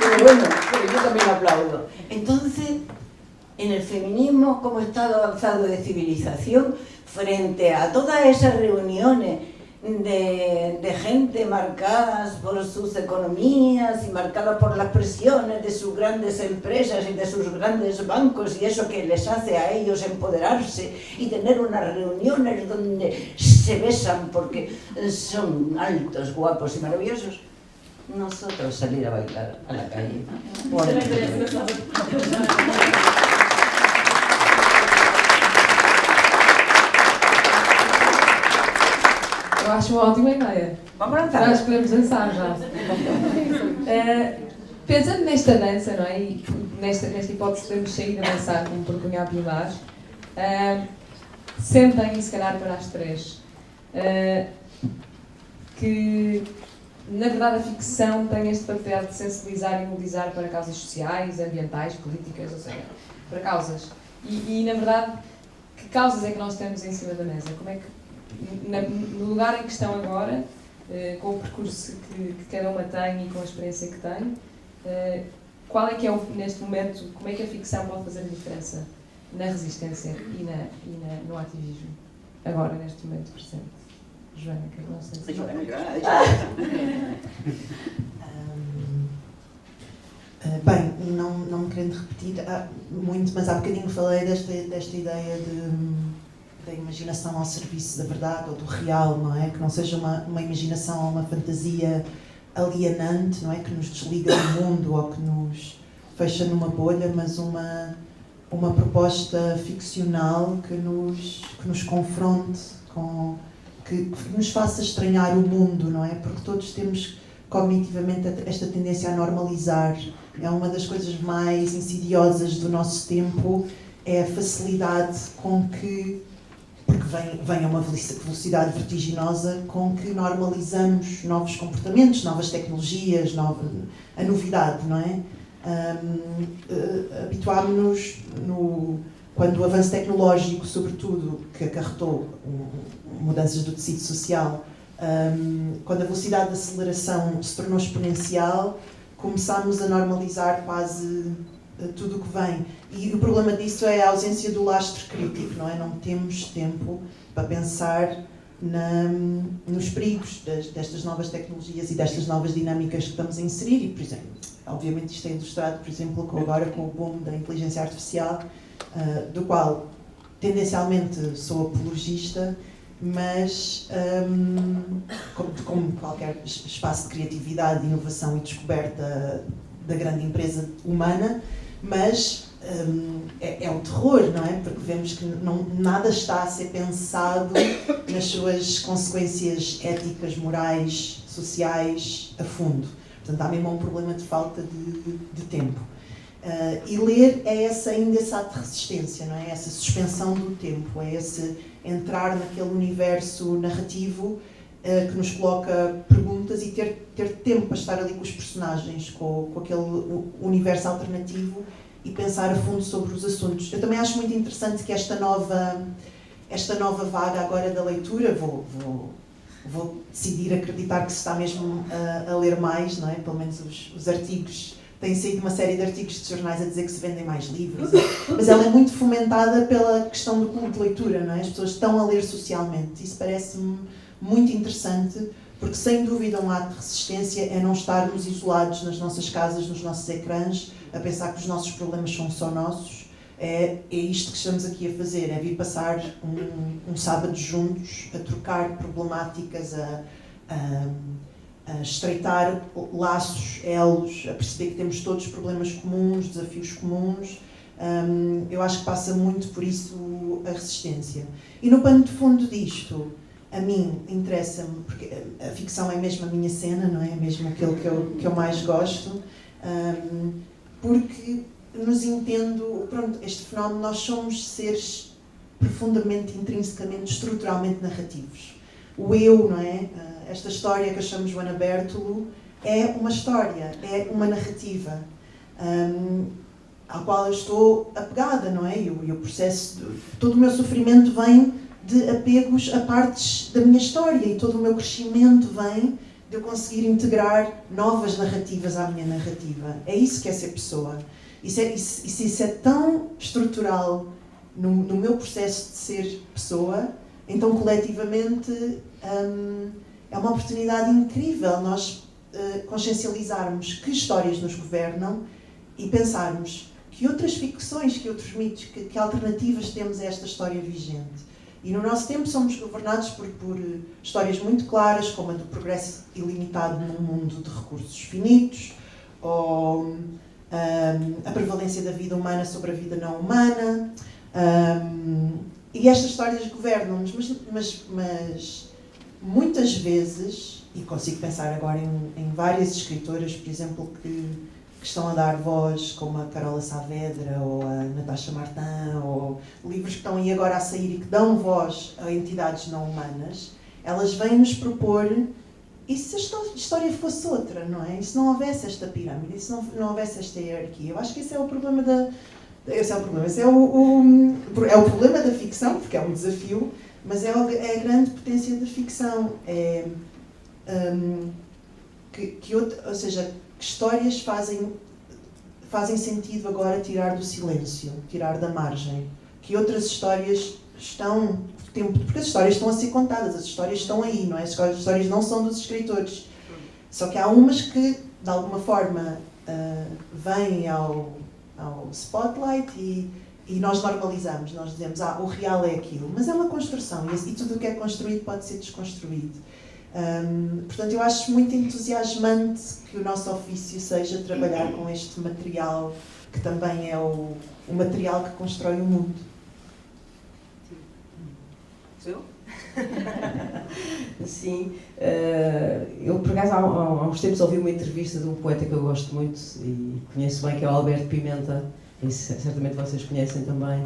pero bueno, pero yo también aplaudo. Entonces, en el feminismo como estado avanzado de civilización, frente a todas esas reuniones de gente marcadas por sus economías y marcadas por las presiones de sus grandes empresas y de sus grandes bancos, y eso que les hace a ellos empoderarse y tener unas reuniones donde se besan porque son altos, guapos y maravillosos, nosotros salir a bailar a la calle. Eu acho uma ótima ideia. Vamos lançar. Nós podemos dançar já. Pensando nesta dança, não é? E nesta hipótese podemos sair a dançar como propunha a Pilar. Sentem, se calhar, para as três, que na verdade a ficção tem este papel de sensibilizar e mobilizar para causas sociais, ambientais, políticas, ou seja, para causas. E na verdade, que causas é que nós temos em cima da mesa? Como é que, no lugar em que estão agora, com o percurso que cada uma tem e com a experiência que tem, qual é que é, neste momento, como é que a ficção pode fazer a diferença na resistência e no ativismo, agora, neste momento presente? Joana, o que é que nós temos? Bem, não me querendo repetir muito, mas há bocadinho falei desta ideia da imaginação ao serviço da verdade ou do real, não é? Que não seja uma imaginação ou uma fantasia alienante, não é? Que nos desliga do mundo ou que nos fecha numa bolha, mas uma proposta ficcional que nos confronte, que nos faça estranhar o mundo, não é? Porque todos temos cognitivamente esta tendência a normalizar. É uma das coisas mais insidiosas do nosso tempo, é a facilidade com que, porque vem a uma velocidade vertiginosa, com que normalizamos novos comportamentos, novas tecnologias, a novidade, não é? Habituámos-nos, quando o avanço tecnológico, sobretudo, que acarretou mudanças do tecido social, quando a velocidade de aceleração se tornou exponencial, começámos a normalizar quase tudo o que vem. E o problema disso é a ausência do lastro crítico, não é? Não temos tempo para pensar nos perigos destas novas tecnologias e destas novas dinâmicas que estamos a inserir. E, por exemplo, obviamente isto é ilustrado, por exemplo, agora com o boom da inteligência artificial, do qual tendencialmente sou apologista, mas como qualquer espaço de criatividade, inovação e descoberta da grande empresa humana, mas é um terror, não é? Porque vemos que nada está a ser pensado nas suas consequências éticas, morais, sociais, a fundo. Portanto, há mesmo um problema de falta de tempo. E ler é ainda essa ato de resistência, não é? Essa suspensão do tempo, é esse entrar naquele universo narrativo que nos coloca perguntas e ter tempo para estar ali com os personagens, com aquele universo alternativo e pensar a fundo sobre os assuntos. Eu também acho muito interessante que esta nova vaga agora da leitura, vou decidir acreditar que se está mesmo a ler mais, não é? Pelo menos os artigos. Tem saído uma série de artigos de jornais a dizer que se vendem mais livros, mas ela é muito fomentada pela questão do clube de leitura, não é? As pessoas estão a ler socialmente. Isso parece-me muito interessante, porque sem dúvida um ato de resistência é não estarmos isolados nas nossas casas, nos nossos ecrãs, a pensar que os nossos problemas são só nossos. É isto que estamos aqui a fazer, é vir passar um sábado juntos, a trocar problemáticas, a estreitar laços, elos, a perceber que temos todos problemas comuns, desafios comuns. Eu acho que passa muito por isso a resistência. E no pano de fundo disto, a mim interessa-me, porque a ficção é mesmo a minha cena, não é? É mesmo aquilo que eu mais gosto, porque nos entendo, pronto, este fenómeno, nós somos seres profundamente, intrinsecamente, estruturalmente narrativos. O eu, não é? Esta história que achamos Joana Bertolo é uma história, é uma narrativa à qual eu estou apegada, não é? E o processo, todo o meu sofrimento vem de apegos a partes da minha história, e todo o meu crescimento vem de eu conseguir integrar novas narrativas à minha narrativa. É isso que é ser pessoa. E se isso é tão estrutural no meu processo de ser pessoa, então coletivamente é uma oportunidade incrível nós consciencializarmos que histórias nos governam e pensarmos que outras ficções, que outros mitos, que alternativas temos a esta história vigente. E no nosso tempo somos governados por histórias muito claras, como a do progresso ilimitado num mundo de recursos finitos, ou a prevalência da vida humana sobre a vida não humana. E estas histórias governam-nos, mas muitas vezes, e consigo pensar agora em várias escritoras, por exemplo, que estão a dar voz, como a Carola Saavedra ou a Natasha Martin, ou livros que estão aí agora a sair e que dão voz a entidades não humanas, elas vêm-nos propor, e se a história fosse outra, não é? E se não houvesse esta pirâmide, e se não houvesse esta hierarquia? Eu acho que esse é o problema esse é o problema da ficção, porque é um desafio, mas é a grande potência da ficção. Ou seja, que histórias fazem sentido agora tirar do silêncio, tirar da margem, que outras histórias estão, porque as histórias estão a ser contadas, as histórias estão aí, não é? As histórias não são dos escritores, só que há umas que de alguma forma vêm ao spotlight e nós normalizamos, nós dizemos, o real é aquilo, mas é uma construção e tudo o que é construído pode ser desconstruído. Portanto, eu acho muito entusiasmante que o nosso ofício seja trabalhar com este material, que também é o material que constrói o mundo. Eu? Sim. Eu, por acaso, há uns tempos ouvi uma entrevista de um poeta que eu gosto muito e conheço bem, que é o Alberto Pimenta, e certamente vocês conhecem também,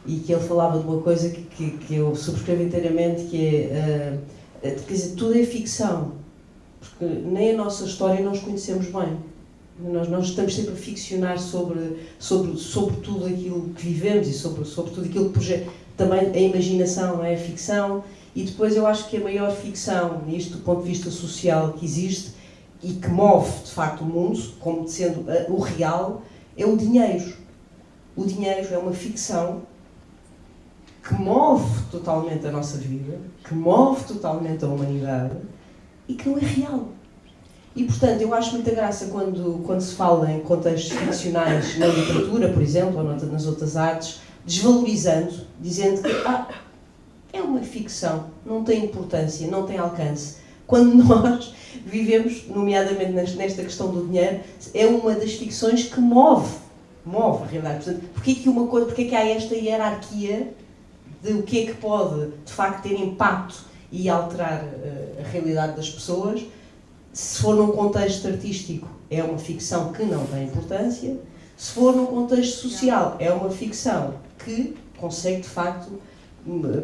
e que ele falava de uma coisa que eu subscrevo inteiramente, que é... quer dizer, tudo é ficção, porque nem a nossa história nós conhecemos bem. Nós estamos sempre a ficcionar sobre tudo aquilo que vivemos e sobre tudo aquilo que projeta. Também a imaginação, não é? A ficção. E depois eu acho que a maior ficção, isto do ponto de vista social que existe e que move, de facto, o mundo, como sendo o real, é o dinheiro. O dinheiro é uma ficção que move totalmente a nossa vida, que move totalmente a humanidade e que não é real. E, portanto, eu acho muita graça quando se fala em contextos ficcionais na literatura, por exemplo, ou nas outras artes, desvalorizando, dizendo que é uma ficção, não tem importância, não tem alcance. Quando nós vivemos, nomeadamente nesta questão do dinheiro, é uma das ficções que move a realidade. Portanto, porque é que há esta hierarquia de o que é que pode, de facto, ter impacto e alterar a realidade das pessoas? Se for num contexto artístico, é uma ficção que não tem importância. Se for num contexto social, é uma ficção que consegue, de facto,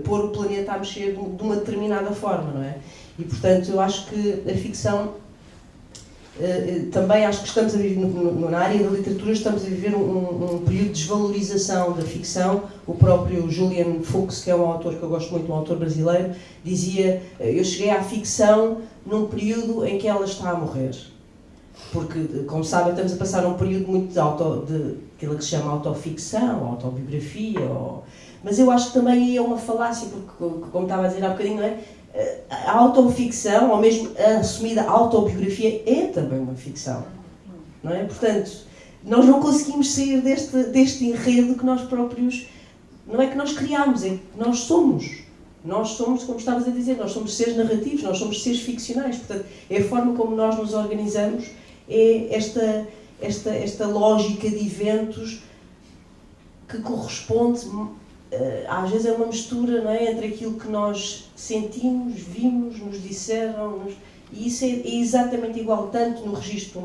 pôr o planeta a mexer de uma determinada forma, não é? E, portanto, eu acho que a ficção... também acho que estamos a viver, na área da literatura, estamos a viver um período de desvalorização da ficção. O próprio Julian Fuchs, que é um autor que eu gosto muito, um autor brasileiro, dizia: eu cheguei à ficção num período em que ela está a morrer. Porque, como sabem, estamos a passar um período muito de aquilo que se chama autoficção, autobiografia, mas eu acho que também aí é uma falácia, porque, como estava a dizer há bocadinho, não é? A autoficção, ou mesmo a assumida autobiografia, é também uma ficção, não é? Portanto, nós não conseguimos sair deste enredo que nós próprios, não é que nós criamos, é que nós somos. Nós somos, como estavas a dizer, nós somos seres narrativos, nós somos seres ficcionais. Portanto, é a forma como nós nos organizamos, é esta lógica de eventos que corresponde... às vezes é uma mistura, não é, entre aquilo que nós sentimos, vimos, nos disseram, e isso é exatamente igual tanto no registro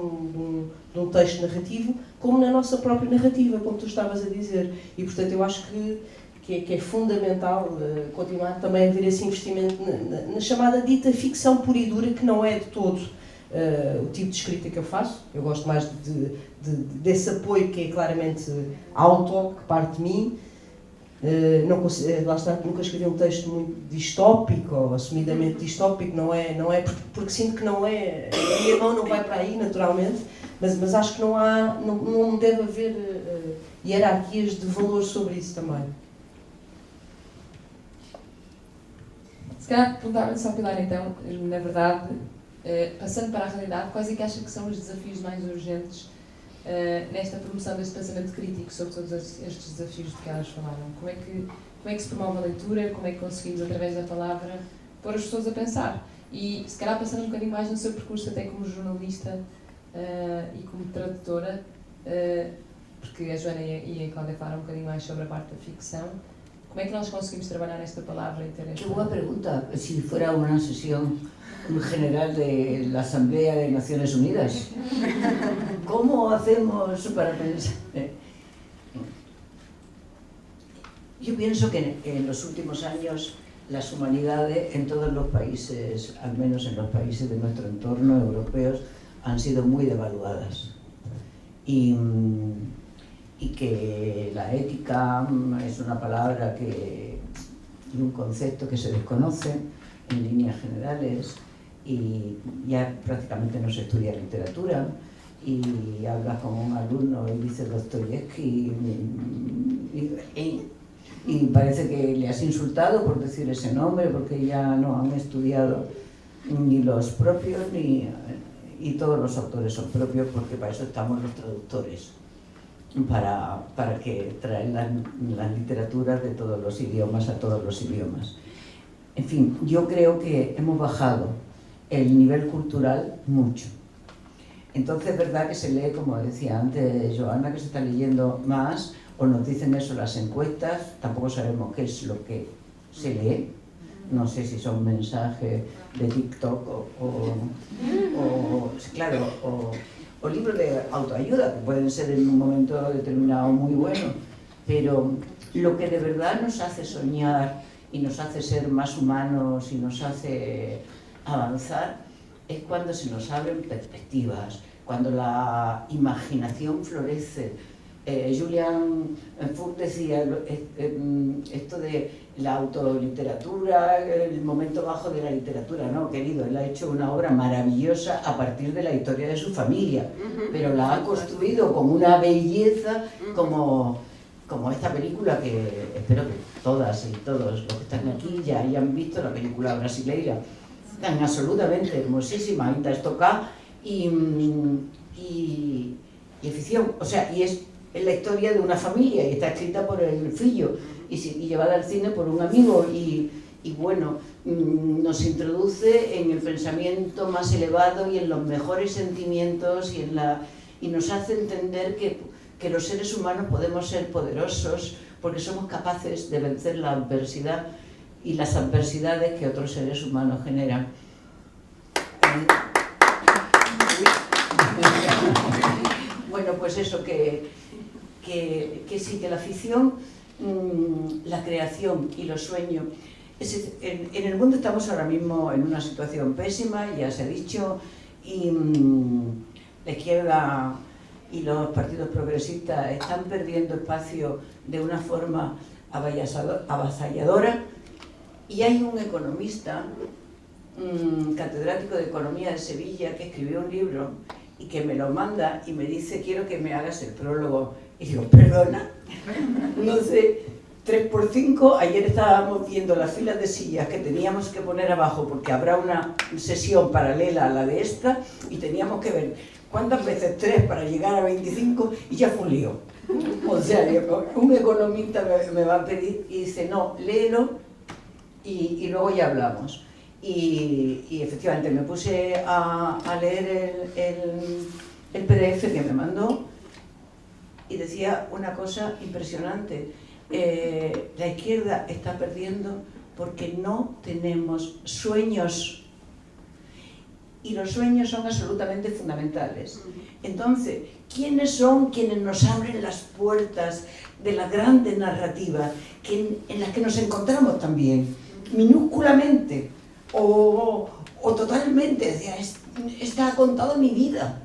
de um texto narrativo como na nossa própria narrativa, como tu estavas a dizer. E, portanto, eu acho que é fundamental continuar também a haver esse investimento na chamada dita ficção pura e dura, que não é de todo o tipo de escrita que eu faço. Eu gosto mais desse apoio que é claramente auto, que parte de mim. Lá está, nunca escrevi um texto muito distópico, ou assumidamente distópico, não é porque sinto que não é, a minha mão não vai para aí naturalmente, mas acho que não deve haver hierarquias de valor sobre isso também. Se calhar perguntava-lhe só, Pilar, então, na verdade, passando para a realidade, quais é que acha que são os desafios mais urgentes nesta promoção deste pensamento crítico sobre todos estes desafios de que elas falaram? Como é que se promove a leitura? Como é que conseguimos, através da palavra, pôr as pessoas a pensar? E, se calhar, passando um bocadinho mais no seu percurso, até como jornalista e como tradutora, porque a Joana e a Cláudia falaram um bocadinho mais sobre a parte da ficção, como é que nós conseguimos trabalhar esta palavra e ter esta... Qué buena pregunta. Si fuera una sesión general de la Asamblea de Naciones Unidas, ¿cómo hacemos para pensar? Yo pienso que en los últimos años las humanidades en todos los países, al menos en los países de nuestro entorno europeos, han sido muy devaluadas. Y que la ética es una palabra y un concepto que se desconoce en líneas generales, y ya prácticamente no se estudia literatura, y hablas con un alumno y dice Dostoyevsky y parece que le has insultado por decir ese nombre, porque ya no han estudiado ni los propios y todos los autores son propios, porque para eso estamos los traductores, para que traen las literaturas de todos los idiomas a todos los idiomas. En fin, yo creo que hemos bajado el nivel cultural mucho. Entonces es verdad que se lee, como decía antes Joana, que se está leyendo más, o nos dicen eso las encuestas, tampoco sabemos qué es lo que se lee, no sé si son mensajes de TikTok o libros de autoayuda, que pueden ser en un momento determinado muy buenos, pero lo que de verdad nos hace soñar y nos hace ser más humanos y nos hace avanzar es cuando se nos abren perspectivas, cuando la imaginación florece. Julian Fuchs decía esto de la autoliteratura, el momento bajo de la literatura. No, querido, él ha hecho una obra maravillosa a partir de la historia de su familia, pero la ha construido con una belleza como esta película, que espero que todas y todos los que están aquí ya hayan visto, la película brasileira, tan absolutamente hermosísima, ainda estoca y ficción, o sea, y es la historia de una familia y está escrita por el fillo y llevada al cine por un amigo y bueno, nos introduce en el pensamiento más elevado y en los mejores sentimientos y nos hace entender que los seres humanos podemos ser poderosos porque somos capaces de vencer la adversidad y las adversidades que otros seres humanos generan. Bueno, pues eso, que sí, que la ficción, la creación y los sueños, en el mundo estamos ahora mismo en una situación pésima, ya se ha dicho, y la izquierda y los partidos progresistas están perdiendo espacio de una forma avasalladora, y hay un economista, catedrático de Economía de Sevilla, que escribió un libro y que me lo manda y me dice: quiero que me hagas el prólogo. Y digo, perdona, no sé, 3x5, ayer estábamos viendo las filas de sillas que teníamos que poner abajo porque habrá una sesión paralela a la de esta y teníamos que ver cuántas veces 3 para llegar a 25 y ya fue un lío. O sea, un economista me va a pedir y dice, no, léelo y luego ya hablamos. Y efectivamente me puse a leer el PDF que me mandó y decía una cosa impresionante. La izquierda está perdiendo porque no tenemos sueños, y los sueños son absolutamente fundamentales. Entonces, ¿quiénes son quienes nos abren las puertas de las grandes narrativas en las que nos encontramos también, minúsculamente o totalmente? Esta ha contado mi vida,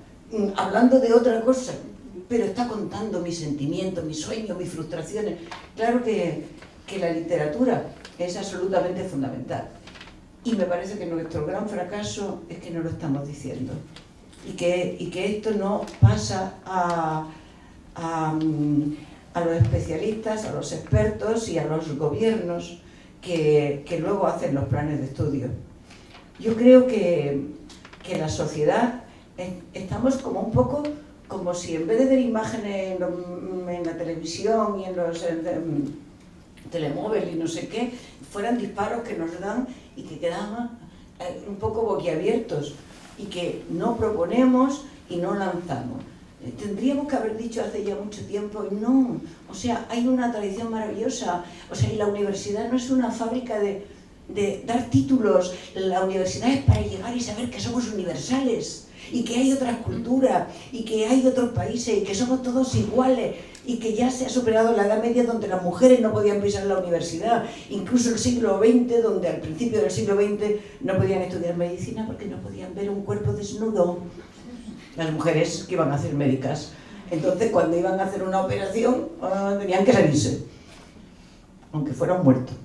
hablando de otra cosa. pero está contando mis sentimientos, mis sueños, mis frustraciones. Claro que la literatura es absolutamente fundamental. Y me parece que nuestro gran fracaso es que no lo estamos diciendo. Y que esto no pasa a los especialistas, a los expertos y a los gobiernos que luego hacen los planes de estudio. Yo creo que la sociedad estamos como un poco como si en vez de ver imágenes en la televisión y en los telemóviles y no sé qué, fueran disparos que nos dan y que quedamos un poco boquiabiertos y que no proponemos y no lanzamos. Tendríamos que haber dicho hace ya mucho tiempo, y no, o sea, hay una tradición maravillosa, o sea, y la universidad no es una fábrica de dar títulos, la universidad es para llegar y saber que somos universales, y que hay otras culturas, y que hay otros países, y que somos todos iguales, y que ya se ha superado la Edad Media donde las mujeres no podían pisar la universidad, incluso el siglo XX, donde al principio del siglo XX no podían estudiar medicina porque no podían ver un cuerpo desnudo. Las mujeres que iban a hacer médicas. Entonces, cuando iban a hacer una operación, tenían que salirse, aunque fueran muertos,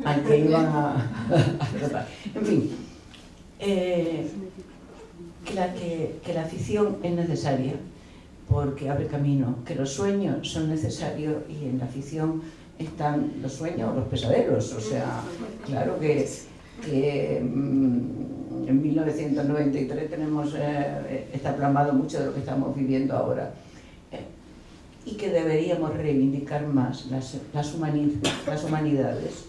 al que iban a tratar. En fin, que la ficción es necesaria porque abre camino, que los sueños son necesarios y en la ficción están los sueños o los pesadelos. O sea, claro que en 1993 está plasmado mucho de lo que estamos viviendo ahora, y que deberíamos reivindicar más las humanidades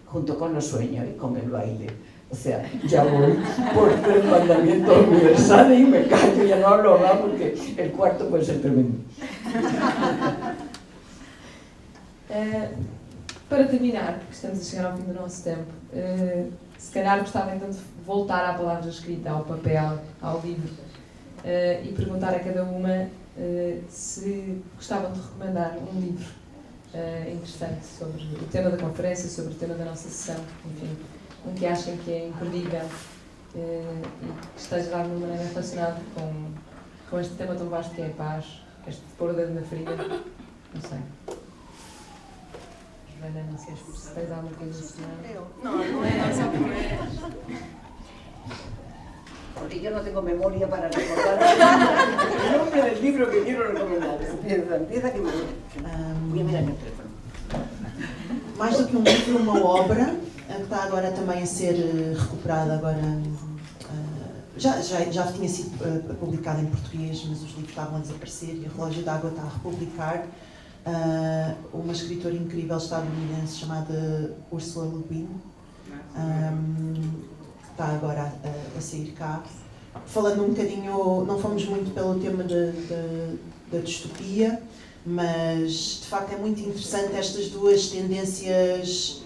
junto con los sueños y con el baile. O sea, ya voy por 3 mandamientos universales y me callo, ya no hablo más porque el cuarto puede ser tremendo. Para terminar, porque estamos a chegar ao fim do nosso tempo, se calhar gostava então de voltar à palavra escrita, ao papel, ao livro, e perguntar a cada uma se gostavam de recomendar um livro interessante sobre o tema da conferência, sobre o tema da nossa sessão, enfim, um que achem que é imperdível e que esteja de alguma maneira relacionado com este tema tão vasto que é a paz, este pôr o dedo na ferida, não sei. Não sei se tens alguma coisa a No es só porque yo no tengo memoria para recordar el nombre del libro que quiero recomendar. Empieza que me voy a mirar no teléfono. Mais do que um livro, uma obra que está agora também a ser recuperada agora. Já tinha sido publicada em português, mas os livros estavam a desaparecer e o Relógio d'Água está a republicar uma escritora incrível estadunidense chamada Ursula Le Guin, que está agora a sair cá. Falando um bocadinho, não fomos muito pelo tema da distopia, mas de facto é muito interessante estas duas tendências,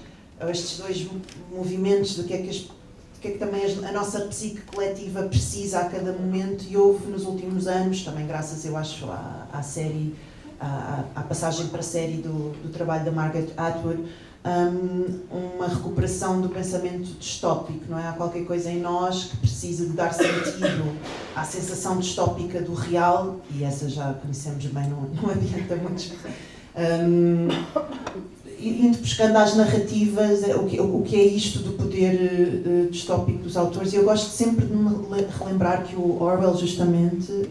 estes dois movimentos do que é que também a nossa psique coletiva precisa a cada momento, e houve nos últimos anos, também graças eu acho à série, à passagem para a série do trabalho da Margaret Atwood, uma recuperação do pensamento distópico, não é? Há qualquer coisa em nós que precisa de dar sentido à sensação distópica do real, e essa já conhecemos bem, não adianta muito. Indo buscando às narrativas, o que é isto do poder distópico dos autores, e eu gosto sempre de me relembrar que o Orwell, justamente,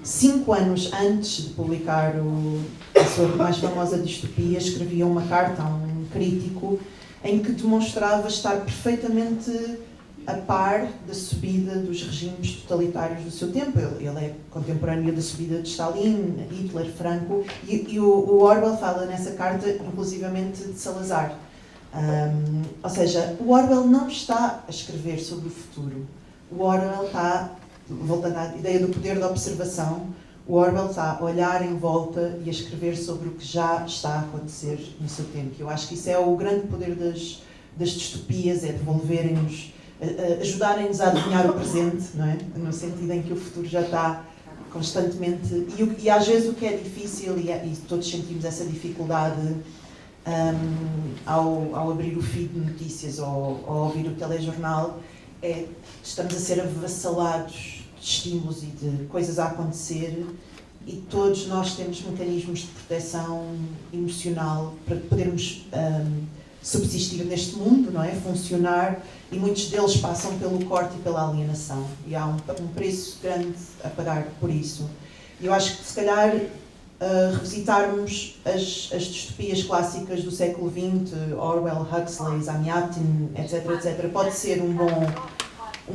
5 anos antes de publicar a sua mais famosa distopia, escrevia uma carta a um crítico em que demonstrava estar perfeitamente a par da subida dos regimes totalitários do seu tempo. Ele é contemporâneo da subida de Stalin, Hitler, Franco, e o Orwell fala nessa carta inclusivamente de Salazar. Ou seja, o Orwell não está a escrever sobre o futuro. O Orwell está, voltando à ideia do poder da observação, o Orwell está a olhar em volta e a escrever sobre o que já está a acontecer no seu tempo. Eu acho que isso é o grande poder das distopias, é devolverem-nos, ajudarem-nos a adivinhar o presente, não é? No sentido em que o futuro já está constantemente... E às vezes o que é difícil, e todos sentimos essa dificuldade ao abrir o feed de notícias ou ao ouvir o telejornal, estamos a ser avassalados de estímulos e de coisas a acontecer, e todos nós temos mecanismos de proteção emocional para podermos subsistir neste mundo, não é? Funcionar, e muitos deles passam pelo corte e pela alienação, e há um preço grande a pagar por isso. Eu acho que se calhar revisitarmos as distopias clássicas do século XX, Orwell, Huxley, Zamyatin, etc., pode ser um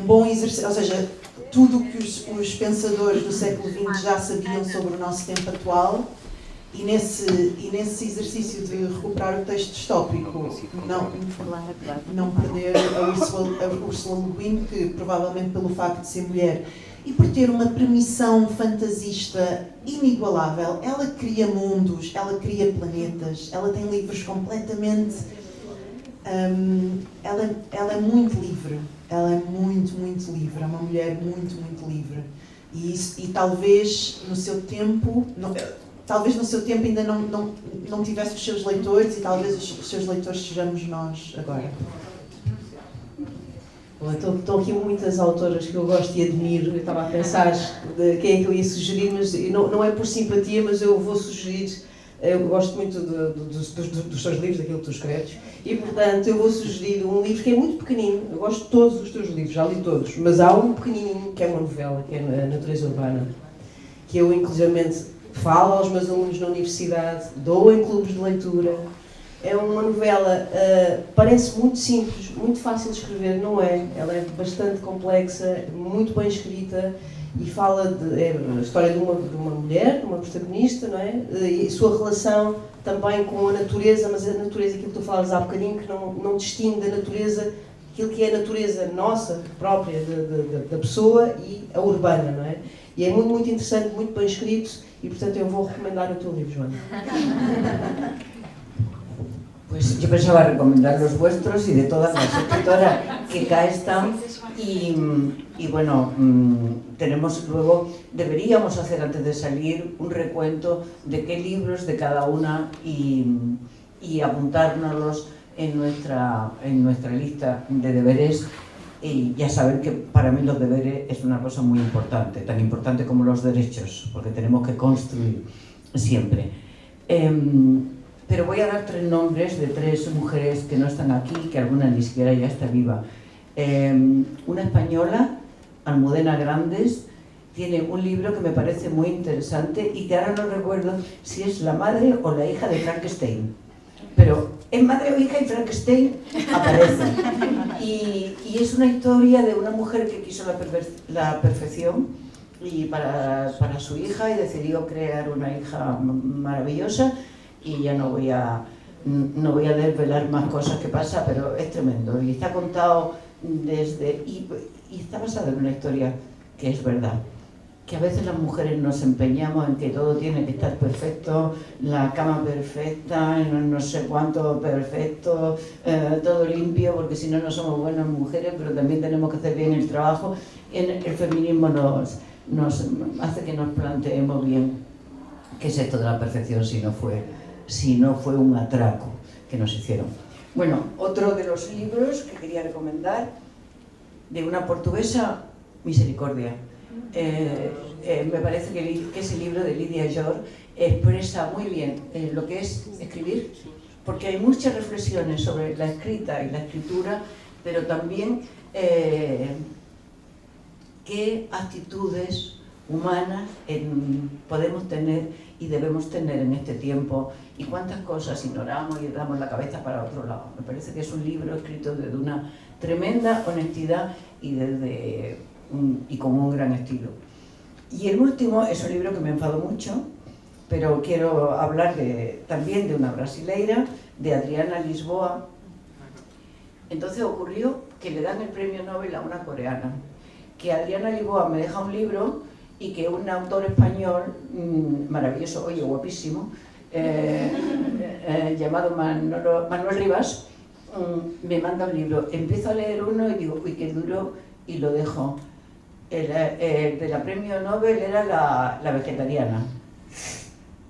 bom exercício, ou seja, tudo o que os pensadores do século XX já sabiam sobre o nosso tempo atual, e nesse exercício de recuperar o texto distópico, não perder a Ursula Le Guin, que provavelmente pelo facto de ser mulher e por ter uma permissão fantasista inigualável, ela cria mundos, ela cria planetas, ela tem livros completamente... ela é muito livre, ela é muito, muito livre, é uma mulher muito, muito livre. E talvez no seu tempo... ainda não tivesse os seus leitores, e talvez os seus leitores sejamos nós agora. Estão aqui muitas autoras que eu gosto e admiro. Eu estava a pensar de quem é que eu ia sugerir, mas não é por simpatia, mas eu vou sugerir. Eu gosto muito dos teus livros, daquilo que tu escreves, e portanto eu vou sugerir um livro que é muito pequenino. Eu gosto de todos os teus livros, já li todos, mas há um pequenininho que é uma novela, que é a Natureza Urbana, que eu inclusivamente falo aos meus alunos na universidade, dou em clubes de leitura. É uma novela, parece muito simples, muito fácil de escrever, não é? Ela é bastante complexa, muito bem escrita, e fala a história de uma mulher, de uma protagonista, não é? E a sua relação também com a natureza, mas a natureza, aquilo que tu falas há bocadinho, que não distingue da natureza, aquilo que é a natureza nossa, própria, da pessoa, e a urbana, não é? E é muito, muito interessante, muito bem escrito, e portanto eu vou recomendar o teu livro, Joana. Pues yo pensaba recomendar los vuestros y de todas las escritoras que acá están, y bueno, deberíamos hacer antes de salir un recuento de qué libros de cada una y apuntárnoslos en nuestra lista de deberes. Y ya saben que para mí los deberes es una cosa muy importante, tan importante como los derechos, porque tenemos que construir siempre. Pero voy a dar 3 nombres de 3 mujeres que no están aquí, que alguna ni siquiera ya está viva. Una española, Almudena Grandes, tiene un libro que me parece muy interesante y que ahora no recuerdo si es la madre o la hija de Frankenstein. Pero es madre o hija y Frankenstein aparece. Y es una historia de una mujer que quiso la perfección y para su hija, y decidió crear una hija maravillosa. Y ya no voy a desvelar más cosas que pasa, pero es tremendo. Y está contado y está basado en una historia que es verdad. Que a veces las mujeres nos empeñamos en que todo tiene que estar perfecto, la cama perfecta, no sé cuánto perfecto, todo limpio, porque si no, no somos buenas mujeres, pero también tenemos que hacer bien el trabajo. El feminismo nos hace que nos planteemos bien qué es esto de la perfección si no fue un atraco que nos hicieron. Bueno, otro de los libros que quería recomendar, de una portuguesa, Misericordia. Me parece que ese libro de Lydia Llor expresa muy bien lo que es escribir, porque hay muchas reflexiones sobre la escrita y la escritura, pero también qué actitudes humanas podemos tener y debemos tener en este tiempo, y cuántas cosas ignoramos y damos la cabeza para otro lado. Me parece que es un libro escrito desde una tremenda honestidad y con un gran estilo. Y el último es un libro que me enfadó mucho, pero quiero hablar también de una brasileira, de Adriana Lisboa. Entonces ocurrió que le dan el premio Nobel a una coreana, que Adriana Lisboa me deja un libro y que un autor español maravilloso, oye, guapísimo, llamado Manuel Rivas, me manda un libro. Empiezo a leer uno y digo, uy, qué duro, y lo dejo. El de la premio Nobel era la vegetariana.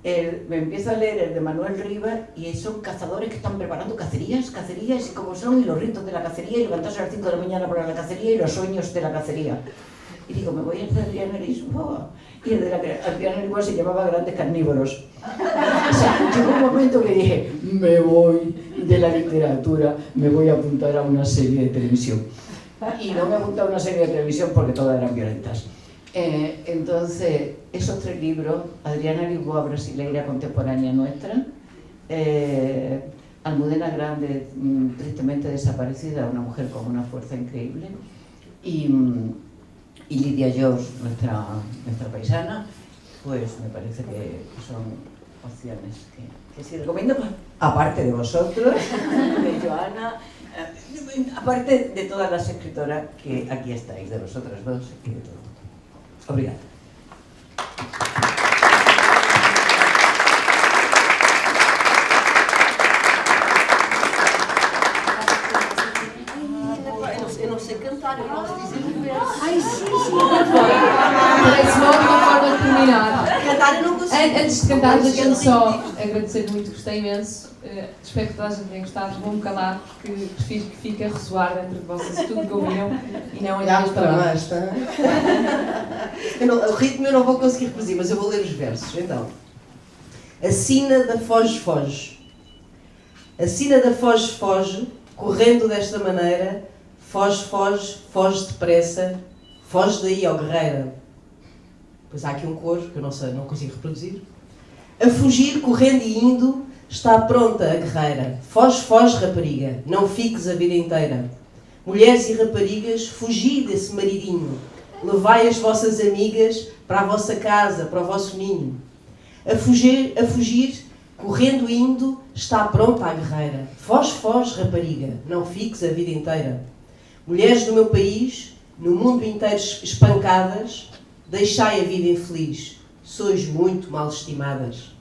Me empiezo a leer el de Manuel Rivas y son cazadores que están preparando cacerías y cómo son, y los ritos de la cacería, y levantarse a las 5 de la mañana para la cacería, y los sueños de la cacería. y digo, me voy a hacer Adriana Lisboa. Y el de la Adriana Lisboa se llamaba Grandes Carnívoros. O sea, llegó un momento que dije, me voy de la literatura, me voy a apuntar a una serie de televisión. Y no me apunté a una serie de televisión porque todas eran violentas. Entonces, esos 3 libros, Adriana Lisboa, brasileira contemporánea nuestra, Almudena Grande, tristemente desaparecida, una mujer con una fuerza increíble, y Lidia George, nuestra paisana, pues me parece que son opciones que sí recomiendo, aparte de vosotros, de Joana, aparte de todas las escritoras que aquí estáis, de vosotras dos y de todo el mundo. Obrigada. Eu não sei cantar, eu posso dizer um verso. Ai, sim. Parece logo uma forma de terminar. Cantar eu não consigo. Antes de cantar, deixa-me só agradecer muito, gostei imenso. Espero que toda a gente tenha gostado. Vou-me calar, porque prefiro que fique a ressoar dentro de vocês tudo que ouviram e não em minhas palavras. O ritmo eu não vou conseguir reproduzir, mas eu vou ler os versos. Então, a sina da foge. A sina da foge, correndo desta maneira, foge depressa, foge daí, ó guerreira. Pois há aqui um coro que eu não sei, não consigo reproduzir. A fugir, correndo e indo, está pronta a guerreira. Foge, rapariga, não fiques a vida inteira. Mulheres e raparigas, fugi desse maridinho. Levai as vossas amigas para a vossa casa, para o vosso ninho. A fugir, correndo e indo, está pronta a guerreira. Foge, rapariga, não fiques a vida inteira. Mulheres do meu país, no mundo inteiro espancadas, deixai a vida infeliz, sois muito mal estimadas.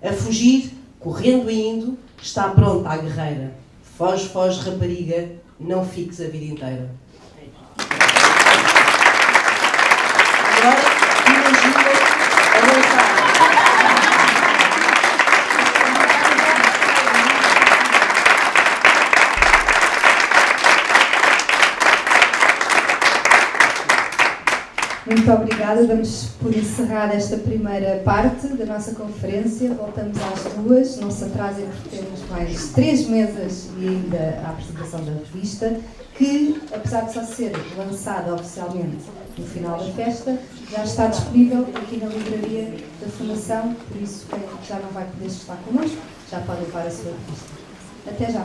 A fugir, correndo e indo, está pronta a guerreira. Foge, rapariga, não fiques a vida inteira. Agora, imagina a mensagem. Muito obrigada. Damos por encerrada esta primeira parte da nossa conferência. Voltamos às 2. Não se atrasem porque temos mais 3 mesas e ainda a apresentação da revista, que, apesar de só ser lançada oficialmente no final da festa, já está disponível aqui na livraria da Fundação, por isso quem já não vai poder estar connosco já pode levar a sua revista. Até já!